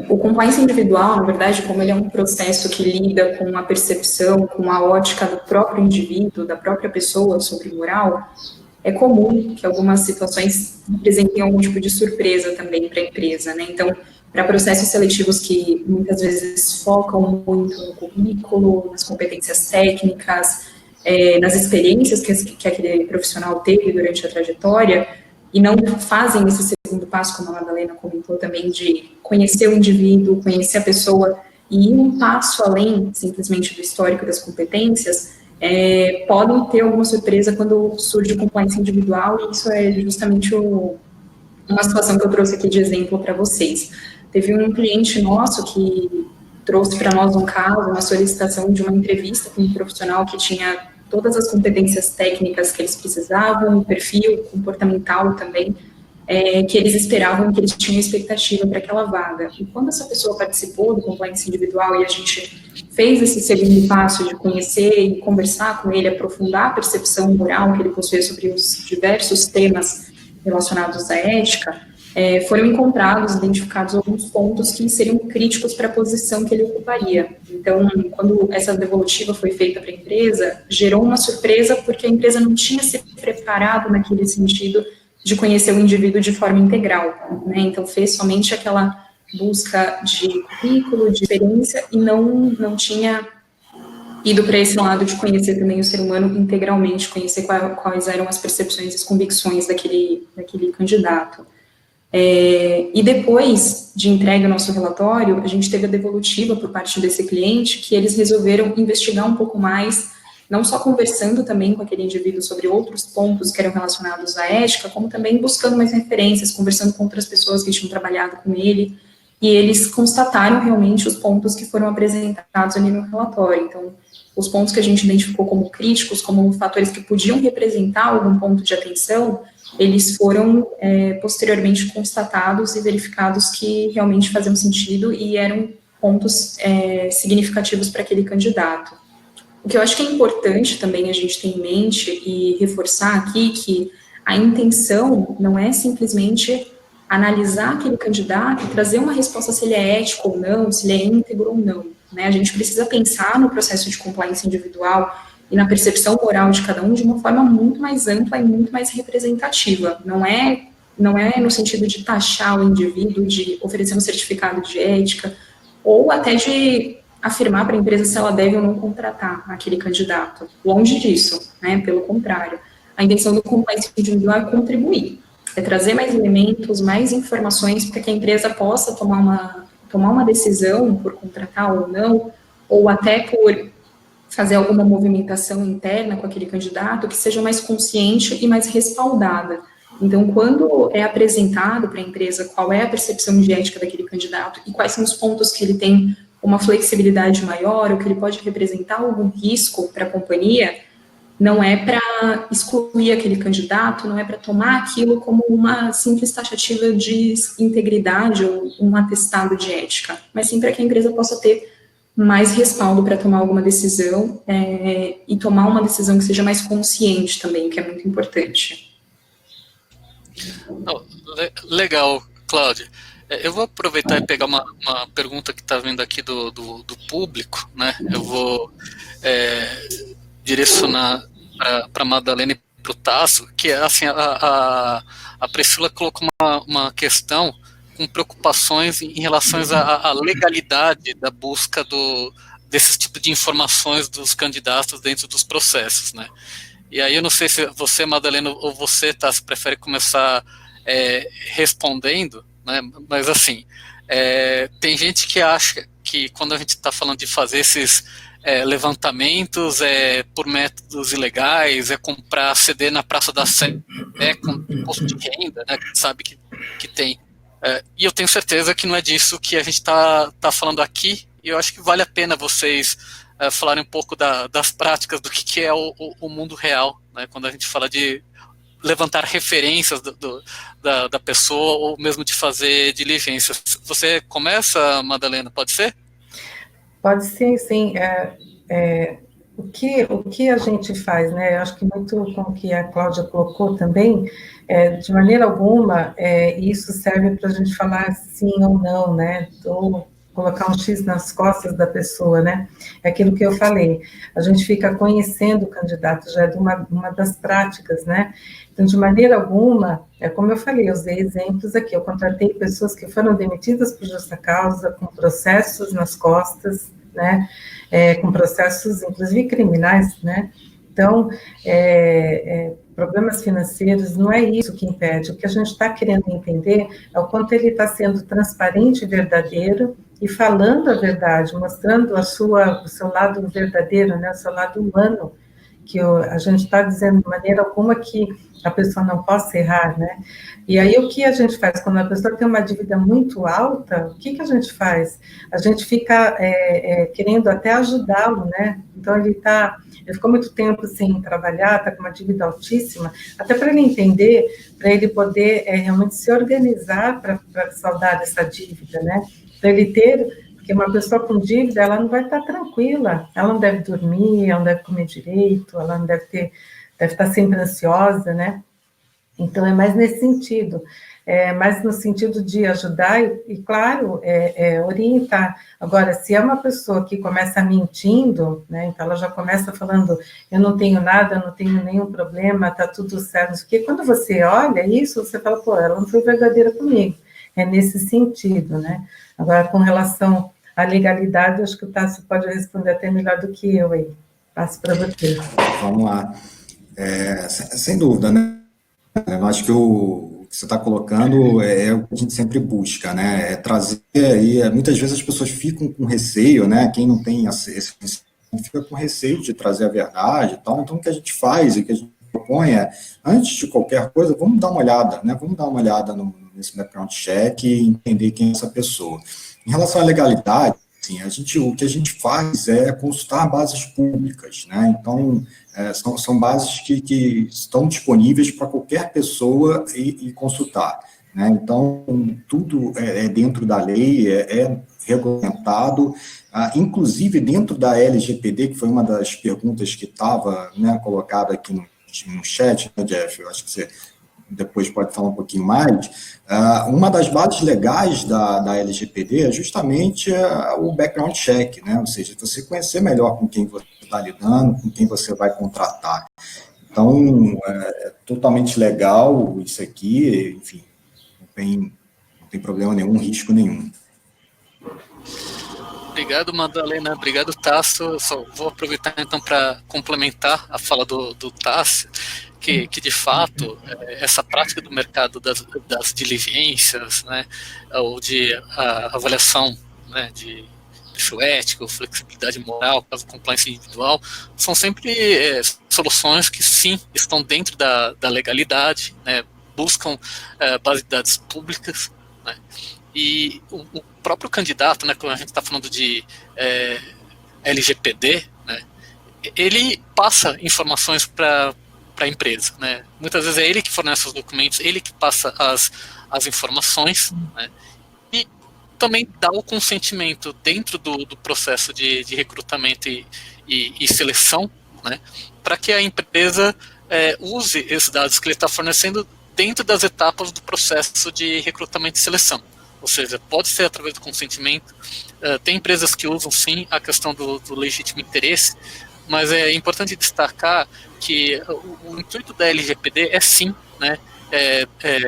O compliance individual, na verdade, como ele é um processo que lida com a percepção, com a ótica do próprio indivíduo, da própria pessoa sobre moral, é comum que algumas situações apresentem algum tipo de surpresa também para a empresa, né? Então, para processos seletivos que muitas vezes focam muito no currículo, nas competências técnicas, nas experiências que aquele profissional teve durante a trajetória, e não fazem esse segundo passo, como a Madalena comentou também, de conhecer o indivíduo, conhecer a pessoa, e ir um passo além, simplesmente, do histórico das competências, podem ter alguma surpresa quando surge o compliance individual, e isso é justamente uma situação que eu trouxe aqui de exemplo para vocês. Teve um cliente nosso que trouxe para nós um caso, uma solicitação de uma entrevista com um profissional que tinha todas as competências técnicas que eles precisavam, o perfil comportamental também, que eles esperavam, que eles tinham expectativa para aquela vaga. E quando essa pessoa participou do compliance individual e a gente fez esse segundo passo de conhecer e conversar com ele, aprofundar a percepção moral que ele possuía sobre os diversos temas relacionados à ética, foram encontrados, identificados alguns pontos que seriam críticos para a posição que ele ocuparia. Então, quando essa devolutiva foi feita para a empresa, gerou uma surpresa porque a empresa não tinha se preparado naquele sentido de conhecer o indivíduo de forma integral, né? Então, fez somente aquela busca de currículo, de experiência, e não tinha ido para esse lado de conhecer também o ser humano integralmente, conhecer quais eram as percepções e as convicções daquele candidato. E depois de entregue o nosso relatório, a gente teve a devolutiva por parte desse cliente, que eles resolveram investigar um pouco mais, não só conversando também com aquele indivíduo sobre outros pontos que eram relacionados à ética, como também buscando mais referências, conversando com outras pessoas que tinham trabalhado com ele, e eles constataram realmente os pontos que foram apresentados ali no relatório. Então, os pontos que a gente identificou como críticos, como fatores que podiam representar algum ponto de atenção, eles foram posteriormente constatados e verificados que realmente faziam sentido e eram pontos significativos para aquele candidato. O que eu acho que é importante também a gente ter em mente e reforçar aqui que a intenção não é simplesmente analisar aquele candidato e trazer uma resposta se ele é ético ou não, se ele é íntegro ou não, né? A gente precisa pensar no processo de compliance individual e na percepção moral de cada um de uma forma muito mais ampla e muito mais representativa. Não é no sentido de taxar o indivíduo, de oferecer um certificado de ética, ou até de afirmar para a empresa se ela deve ou não contratar aquele candidato. Longe disso, né? Pelo contrário. A intenção do compliance individual é contribuir, é trazer mais elementos, mais informações para que a empresa possa tomar uma decisão por contratar ou não, ou até por fazer alguma movimentação interna com aquele candidato que seja mais consciente e mais respaldada. Então, quando é apresentado para a empresa qual é a percepção de ética daquele candidato e quais são os pontos que ele tem uma flexibilidade maior, ou que ele pode representar algum risco para a companhia, não é para excluir aquele candidato, não é para tomar aquilo como uma simples taxativa de integridade ou um atestado de ética, mas sim para que a empresa possa ter mais respaldo para tomar alguma decisão e tomar uma decisão que seja mais consciente também, que é muito importante. Legal, Cláudia. Eu vou aproveitar e pegar uma pergunta que está vindo aqui do público, né? Eu vou direcionar para a Madalena e para o Tasso, que é assim, a Priscila colocou uma questão com preocupações em relação à legalidade da busca desses tipos de informações dos candidatos dentro dos processos, né? E aí eu não sei se você, Madalena, ou você, Tasso, prefere começar respondendo, né? Mas assim, tem gente que acha que quando a gente está falando de fazer esses levantamentos por métodos ilegais, comprar CD na Praça da Sé com imposto de renda, né, que sabe que tem. E eu tenho certeza que não é disso que a gente está falando aqui, e eu acho que vale a pena vocês falarem um pouco das práticas do que é o mundo real, né, quando a gente fala de levantar referências da pessoa, ou mesmo de fazer diligências. Você começa, Madalena, pode ser? Pode ser, sim. O que a gente faz, né? Eu acho que muito com o que a Cláudia colocou também, de maneira alguma, isso serve para a gente falar sim ou não, né? Ou colocar um X nas costas da pessoa, né? É aquilo que eu falei. A gente fica conhecendo o candidato, já é de uma das práticas, né? Então, de maneira alguma, como eu falei, eu usei exemplos aqui, eu contratei pessoas que foram demitidas por justa causa, com processos nas costas, né, com processos, inclusive, criminais, né, então, problemas financeiros, não é isso que impede, o que a gente está querendo entender é o quanto ele está sendo transparente e verdadeiro, e falando a verdade, mostrando o seu lado verdadeiro, né, o seu lado humano, que a gente está dizendo de maneira alguma que a pessoa não possa errar, né? E aí o que a gente faz? Quando a pessoa tem uma dívida muito alta, o que a gente faz? A gente fica querendo até ajudá-lo, né? Então ele ficou muito tempo sem trabalhar, está com uma dívida altíssima, até para ele entender, para ele poder realmente se organizar para saldar essa dívida, né? Para ele ter... Porque uma pessoa com dívida, ela não vai estar tranquila, ela não deve dormir, ela não deve comer direito, ela não deve estar sempre ansiosa, né? Então, é mais nesse sentido, mais no sentido de ajudar e claro, orientar. Agora, se é uma pessoa que começa mentindo, né, então ela já começa falando, eu não tenho nada, eu não tenho nenhum problema, está tudo certo, porque quando você olha isso, você fala, pô, ela não foi verdadeira comigo. É nesse sentido, né? Agora, com relação à legalidade, acho que o Tasso pode responder até melhor do que eu aí. Passo para você. Vamos lá. Sem dúvida, né? Eu acho que o que você está colocando é o que a gente sempre busca, né? Trazer aí, muitas vezes as pessoas ficam com receio, né? Quem não tem esse fica com receio de trazer a verdade e tal. Então, o que a gente faz e o que a gente propõe antes de qualquer coisa, vamos dar uma olhada, né? Vamos dar uma olhada nesse background check e entender quem é essa pessoa. Em relação à legalidade, assim, o que a gente faz é consultar bases públicas, né? Então, são bases que estão disponíveis para qualquer pessoa e consultar, né? Então, tudo é dentro da lei, é regulamentado, inclusive dentro da LGPD, que foi uma das perguntas que estava, né, colocada aqui no chat, né, Jeff? Eu acho que você depois pode falar um pouquinho mais. Uma das bases legais da LGPD é justamente o background check, né? Ou seja, você conhecer melhor com quem você está lidando, com quem você vai contratar. Então, é totalmente legal isso aqui, enfim, não tem problema nenhum, risco nenhum. Obrigado, Madalena. Obrigado, Tasso. Só vou aproveitar, então, para complementar a fala do Tasso, que de fato, essa prática do mercado das diligências, né, ou de avaliação, né, de perfil ético, flexibilidade moral, caso compliance individual, são sempre soluções que, sim, estão dentro da legalidade, né, buscam base de dados públicas, né, E o próprio candidato, né, quando a gente está falando de LGPD, né, ele passa informações para a empresa, né? Muitas vezes é ele que fornece os documentos, ele que passa as informações, né? E também dá o consentimento dentro do processo de recrutamento e seleção, né? Para que a empresa use esses dados que ele está fornecendo dentro das etapas do processo de recrutamento e seleção. Ou seja, pode ser através do consentimento. Tem empresas que usam sim a questão do legítimo interesse, mas é importante destacar que o intuito da LGPD é sim, né,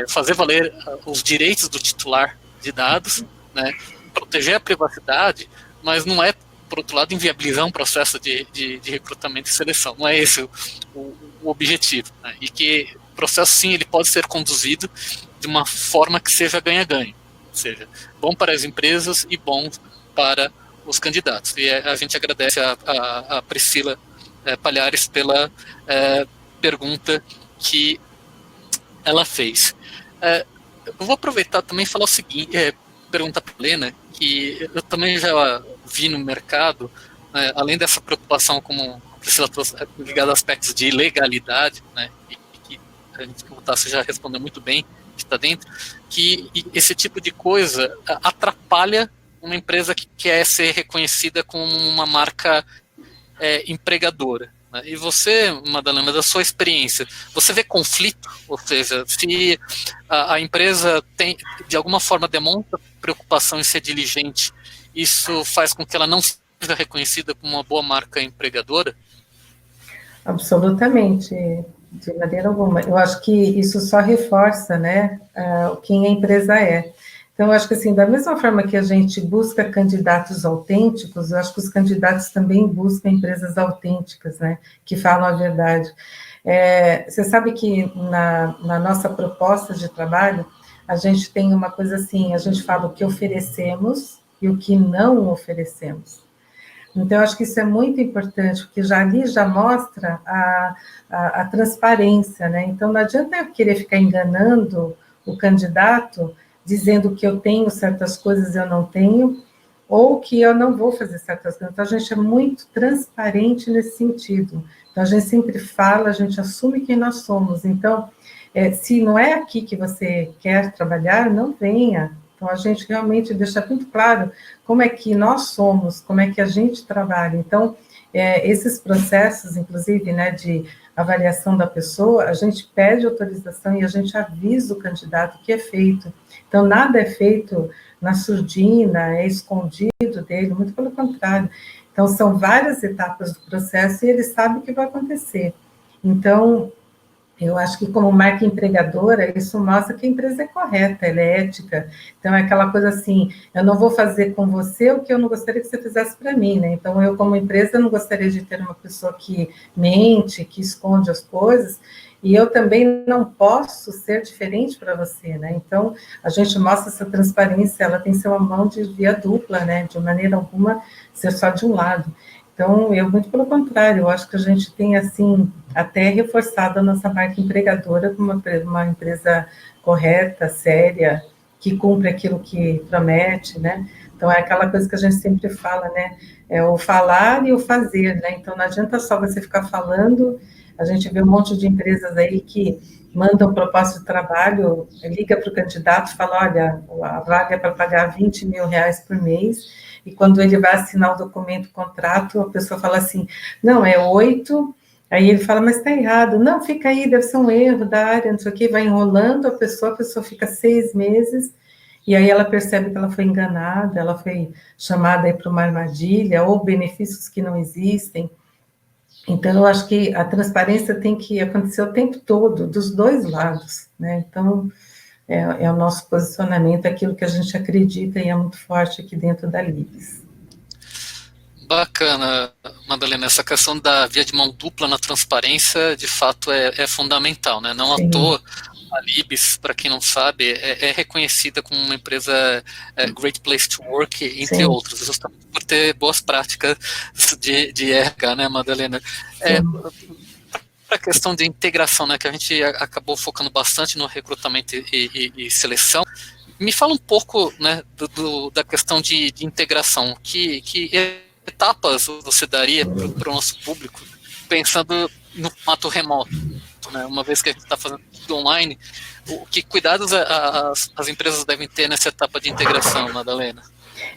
fazer valer os direitos do titular de dados, né, proteger a privacidade, mas não é, por outro lado, inviabilizar um processo de recrutamento e seleção. Não é esse o objetivo, né, e que o processo sim ele pode ser conduzido de uma forma que seja ganha-ganha, ou seja, bom para as empresas e bom para os candidatos. E a gente agradece a Priscila Palhares pela pergunta que ela fez. Eu vou aproveitar também e falar o seguinte, perguntar para a Helena, que eu também já vi no mercado, além dessa preocupação, como a Priscila trouxe, ligada a aspectos de legalidade, né, e que a gente, como o Tássio já respondeu muito bem, que está dentro, que esse tipo de coisa atrapalha uma empresa que quer ser reconhecida como uma marca empregadora. Né? E você, Madalena, da sua experiência, você vê conflito? Ou seja, se a empresa tem, de alguma forma demonstra preocupação em ser diligente, isso faz com que ela não seja reconhecida como uma boa marca empregadora? Absolutamente, de maneira alguma. Eu acho que isso só reforça, né, quem a empresa é. Então, eu acho que, assim, da mesma forma que a gente busca candidatos autênticos, eu acho que os candidatos também buscam empresas autênticas, né, que falam a verdade. Você sabe que na nossa proposta de trabalho, a gente tem uma coisa assim, a gente fala o que oferecemos e o que não oferecemos. Então, eu acho que isso é muito importante, porque ali já mostra a transparência, né? Então, não adianta eu querer ficar enganando o candidato, dizendo que eu tenho certas coisas e eu não tenho, ou que eu não vou fazer certas coisas. Então, a gente é muito transparente nesse sentido. Então, a gente sempre fala, a gente assume quem nós somos. Então, se não é aqui que você quer trabalhar, não venha. Então, a gente realmente deixa muito claro como é que nós somos, como é que a gente trabalha. Então, esses processos, inclusive, né, de avaliação da pessoa, a gente pede autorização e a gente avisa o candidato o que é feito. Então, nada é feito na surdina, é escondido dele, muito pelo contrário. Então, são várias etapas do processo e ele sabe o que vai acontecer. Então, eu acho que como marca empregadora, isso mostra que a empresa é correta, ela é ética. Então, é aquela coisa assim, eu não vou fazer com você o que eu não gostaria que você fizesse para mim, né? Então, eu como empresa não gostaria de ter uma pessoa que mente, que esconde as coisas, e eu também não posso ser diferente para você, né? Então, a gente mostra essa transparência, ela tem que ser uma mão de via dupla, né? De maneira alguma ser só de um lado. Então, eu, muito pelo contrário, eu acho que a gente tem, assim, até reforçado a nossa marca empregadora como uma empresa correta, séria, que cumpre aquilo que promete, né? Então, é aquela coisa que a gente sempre fala, né? É o falar e o fazer, né? Então, não adianta só você ficar falando, a gente vê um monte de empresas aí que mandam proposta de trabalho, liga para o candidato e fala, olha, a vaga é para pagar R$20 mil por mês, e quando ele vai assinar o documento, o contrato, a pessoa fala assim, não, é 8, aí ele fala, mas está errado, não, fica aí, deve ser um erro da área, não sei o que, vai enrolando a pessoa fica 6 meses, e aí ela percebe que ela foi enganada, ela foi chamada para uma armadilha, ou benefícios que não existem. Então, eu acho que a transparência tem que acontecer o tempo todo, dos dois lados, né? Então, é o nosso posicionamento, aquilo que a gente acredita e é muito forte aqui dentro da Libes. Bacana, Madalena, essa questão da via de mão dupla na transparência, de fato, é fundamental, né? Não à toa, a Libes, para quem não sabe, é reconhecida como uma empresa Great Place to Work, entre outros, justamente por ter boas práticas de RH, né, Madalena? Para a questão de integração, né, que a gente acabou focando bastante no recrutamento e seleção, Me fala um pouco, né, da questão de integração. Que etapas você daria para o nosso público, pensando no formato remoto, né? Uma vez que a gente está fazendo tudo online, que cuidados as empresas devem ter nessa etapa de integração, Madalena?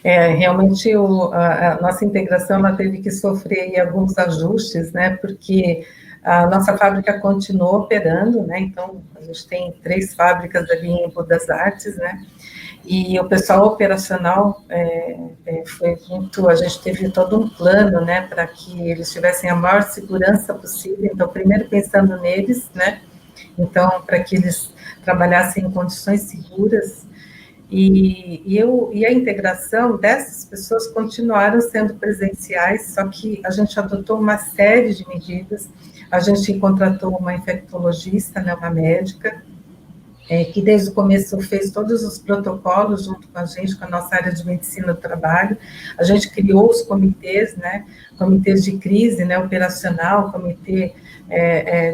Realmente a nossa integração ela teve que sofrer aí alguns ajustes, né, porque a nossa fábrica continuou operando, né, então a gente tem 3 fábricas ali em Embu das Artes, né, e o pessoal operacional foi muito, a gente teve todo um plano, né, para que eles tivessem a maior segurança possível, então primeiro pensando neles, né, então para que eles trabalhassem em condições seguras. E a integração dessas pessoas continuaram sendo presenciais, só que a gente adotou uma série de medidas. A gente contratou uma infectologista, né, uma médica, que desde o começo fez todos os protocolos junto com a gente, com a nossa área de medicina do trabalho. A gente criou os comitês, né, comitês de crise, né, operacional, comitê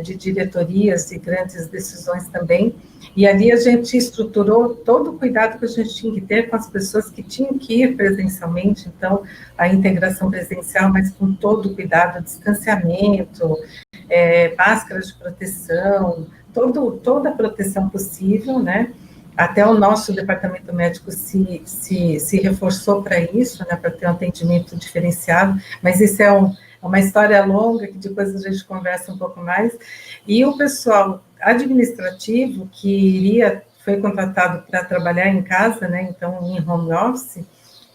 de diretorias e grandes decisões também, e ali a gente estruturou todo o cuidado que a gente tinha que ter com as pessoas que tinham que ir presencialmente, então, a integração presencial, mas com todo o cuidado, distanciamento, máscaras de proteção, toda a proteção possível, né? Até o nosso departamento médico se reforçou para isso, né? Para ter um atendimento diferenciado, mas isso é uma história longa, que depois a gente conversa um pouco mais. E o pessoal administrativo foi contratado para trabalhar em casa, né? Então, em home office,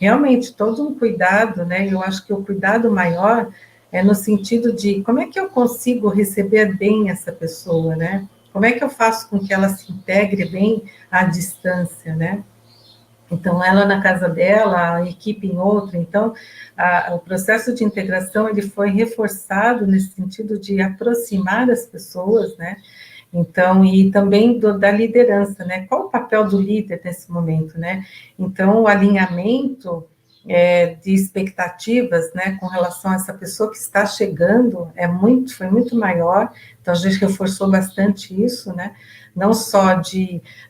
realmente todo um cuidado, né? Eu acho que o cuidado maior é no sentido de como é que eu consigo receber bem essa pessoa, né? Como é que eu faço com que ela se integre bem à distância, né? Então, ela na casa dela, a equipe em outra. Então, o processo de integração, ele foi reforçado nesse sentido de aproximar as pessoas, né? Então, e também da liderança, né? Qual o papel do líder nesse momento, né? Então, o alinhamento de expectativas, né, com relação a essa pessoa que está chegando, foi muito maior, então a gente reforçou bastante isso, né, não só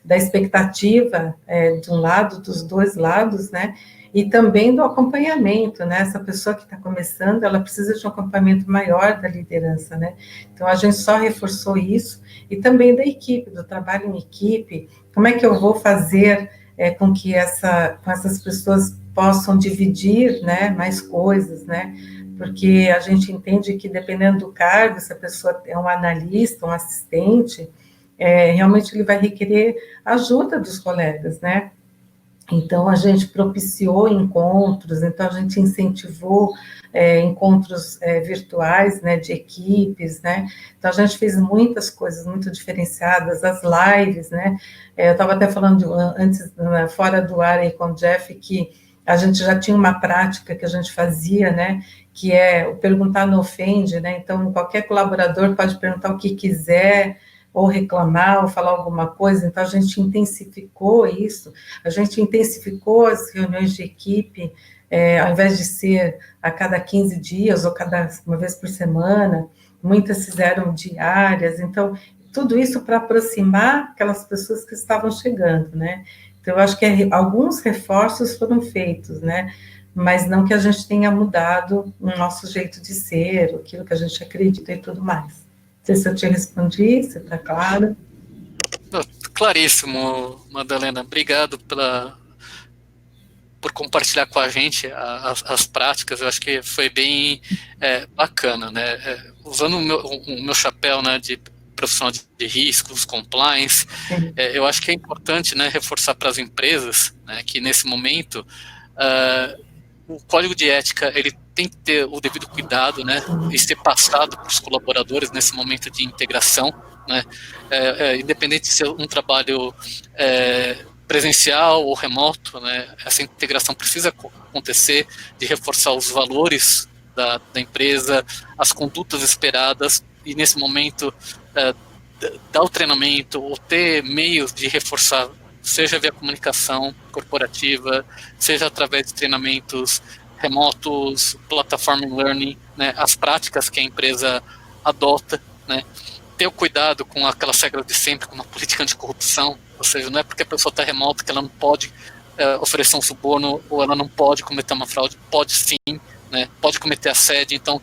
da expectativa de um lado, dos dois lados, né, e também do acompanhamento, né, essa pessoa que está começando, ela precisa de um acompanhamento maior da liderança, né, então a gente só reforçou isso, e também da equipe, do trabalho em equipe, como é que eu vou fazer com que com essas pessoas possam dividir, né, mais coisas, né, porque a gente entende que dependendo do cargo, se a pessoa é um analista, um assistente, realmente ele vai requerer ajuda dos colegas, né, então a gente propiciou encontros, então a gente incentivou encontros virtuais, né, de equipes, né, então a gente fez muitas coisas muito diferenciadas, as lives, né, eu estava até falando antes, fora do ar aí com o Jeff, que a gente já tinha uma prática que a gente fazia, né, que é o perguntar não ofende, né, então qualquer colaborador pode perguntar o que quiser, ou reclamar, ou falar alguma coisa, então a gente intensificou isso, a gente intensificou as reuniões de equipe, ao invés de ser a cada 15 dias, ou uma vez por semana, muitas fizeram diárias, então, tudo isso para aproximar aquelas pessoas que estavam chegando, né, então eu acho que alguns reforços foram feitos, né, mas não que a gente tenha mudado o nosso jeito de ser, aquilo que a gente acredita e tudo mais. Não sei se eu te respondi, se está claro. Claríssimo, Madalena. Obrigado por compartilhar com a gente as práticas. Eu acho que foi bem bacana, né? Usando o meu chapéu, né, de profissional de riscos, compliance, eu acho que é importante, né, reforçar para as empresas, né, que nesse momento o código de ética ele tem que ter o devido cuidado, né, e ser passado para os colaboradores nesse momento de integração, né, independente de ser um trabalho presencial ou remoto, né, essa integração precisa acontecer, de reforçar os valores da empresa, as condutas esperadas, e nesse momento dar o treinamento ou ter meios de reforçar, seja via comunicação corporativa, seja através de treinamentos remotos, plataforma learning, né, as práticas que a empresa adota, né, ter o cuidado com aquelas regras de sempre, com uma política anticorrupção, ou seja, não é porque a pessoa está remota que ela não pode oferecer um suborno, ou ela não pode cometer uma fraude, pode sim, né, pode cometer assédio. Então,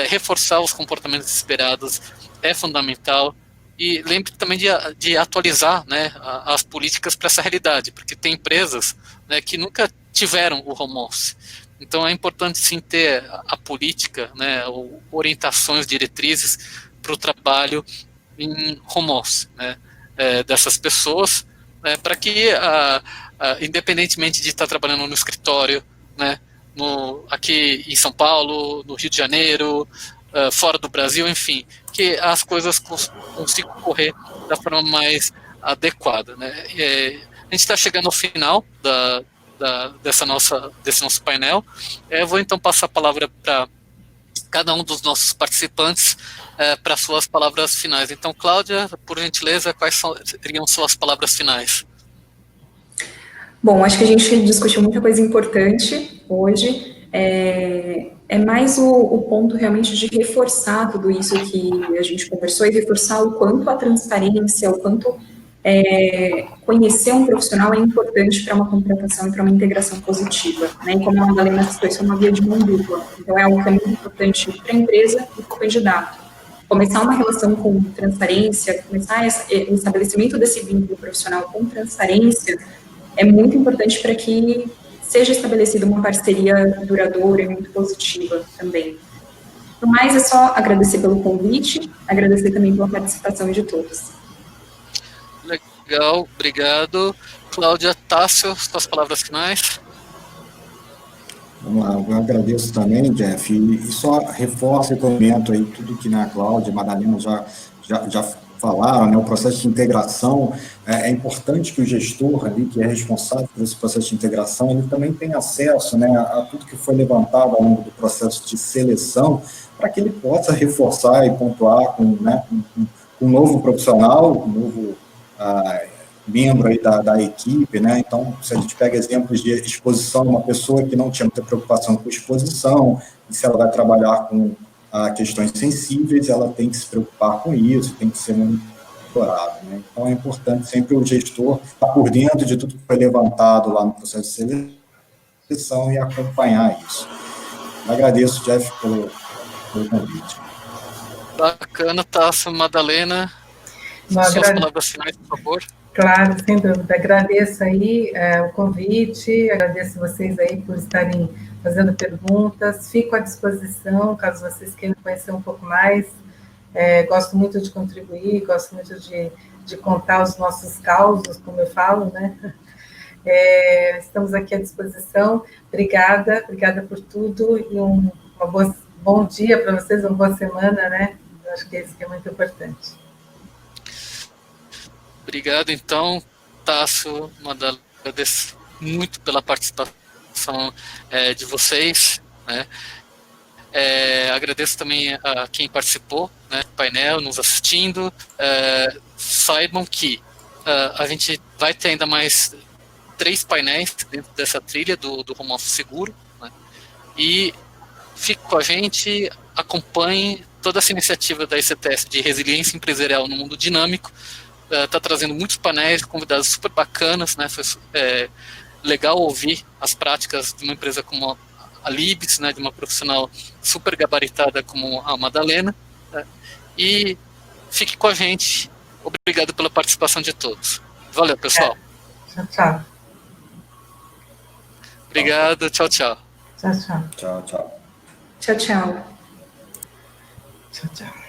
reforçar os comportamentos esperados é fundamental. E lembre também de atualizar, né, as políticas para essa realidade, porque tem empresas, né, que nunca tiveram o home office. Então é importante sim ter a política, né, orientações, diretrizes para o trabalho em home office, né, dessas pessoas, né, para que, independentemente de estar trabalhando no escritório, né, aqui em São Paulo, no Rio de Janeiro, fora do Brasil, enfim, que as coisas consigam correr da forma mais adequada, né. A gente está chegando ao final desse nosso painel. Eu vou então passar a palavra para cada um dos nossos participantes para suas palavras finais. Então, Cláudia, por gentileza, quais seriam suas palavras finais? Bom, acho que a gente discutiu muita coisa importante hoje. É mais o ponto realmente de reforçar tudo isso que a gente conversou e reforçar o quanto a transparência, o quanto conhecer um profissional é importante para uma contratação e para uma integração positiva, né? E como a Madalena citou, isso é uma via de mão dupla. Então, é algo que é muito importante para a empresa e para o candidato. Começar uma relação com transparência, começar o estabelecimento desse vínculo profissional com transparência é muito importante para que seja estabelecida uma parceria duradoura e muito positiva também. No mais, é só agradecer pelo convite, agradecer também pela participação de todos. Legal, obrigado. Cláudia, Tássio, suas palavras finais. Vamos lá, eu agradeço também, Jeff, e só reforço e comento aí tudo que a Cláudia e a Madalena já falaram, né? O processo de integração, é importante que o gestor ali, que é responsável por esse processo de integração, ele também tenha acesso, né, a tudo que foi levantado ao longo do processo de seleção, para que ele possa reforçar e pontuar com um novo profissional, um novo membro aí da equipe, né? Então, se a gente pega exemplos de exposição, uma pessoa que não tinha muita preocupação com exposição, e se ela vai trabalhar com questões sensíveis, ela tem que se preocupar com isso, tem que ser monitorado, né? Então, é importante sempre o gestor estar por dentro de tudo que foi levantado lá no processo de seleção e acompanhar isso. Eu agradeço, Jeff, pelo convite. Bacana, Tássio, Madalena. Suas palavras finais, por favor. Claro, sem dúvida. Agradeço aí o convite, agradeço vocês aí por estarem fazendo perguntas. Fico à disposição, caso vocês queiram conhecer um pouco mais. Gosto muito de contribuir, gosto muito de contar os nossos causos, como eu falo, né? Estamos aqui à disposição. Obrigada por tudo e bom dia para vocês, uma boa semana, né? Eu acho que isso é muito importante. Obrigado, então, Tássio, Madalena, agradeço muito pela participação de vocês, né? Agradeço também a quem participou, né, do painel, nos assistindo. Saibam que a gente vai ter ainda mais 3 painéis dentro dessa trilha do Home Office Seguro, né? E fique com a gente, acompanhe toda essa iniciativa da ICTS de resiliência empresarial no mundo dinâmico. Está trazendo muitos painéis, convidados super bacanas, né? Foi legal ouvir as práticas de uma empresa como a Libs, né? De uma profissional super gabaritada como a Madalena, né? E fique com a gente. Obrigado pela participação de todos. Valeu, pessoal. Tchau. Obrigado, tchau. Tchau. Tchau. Tchau.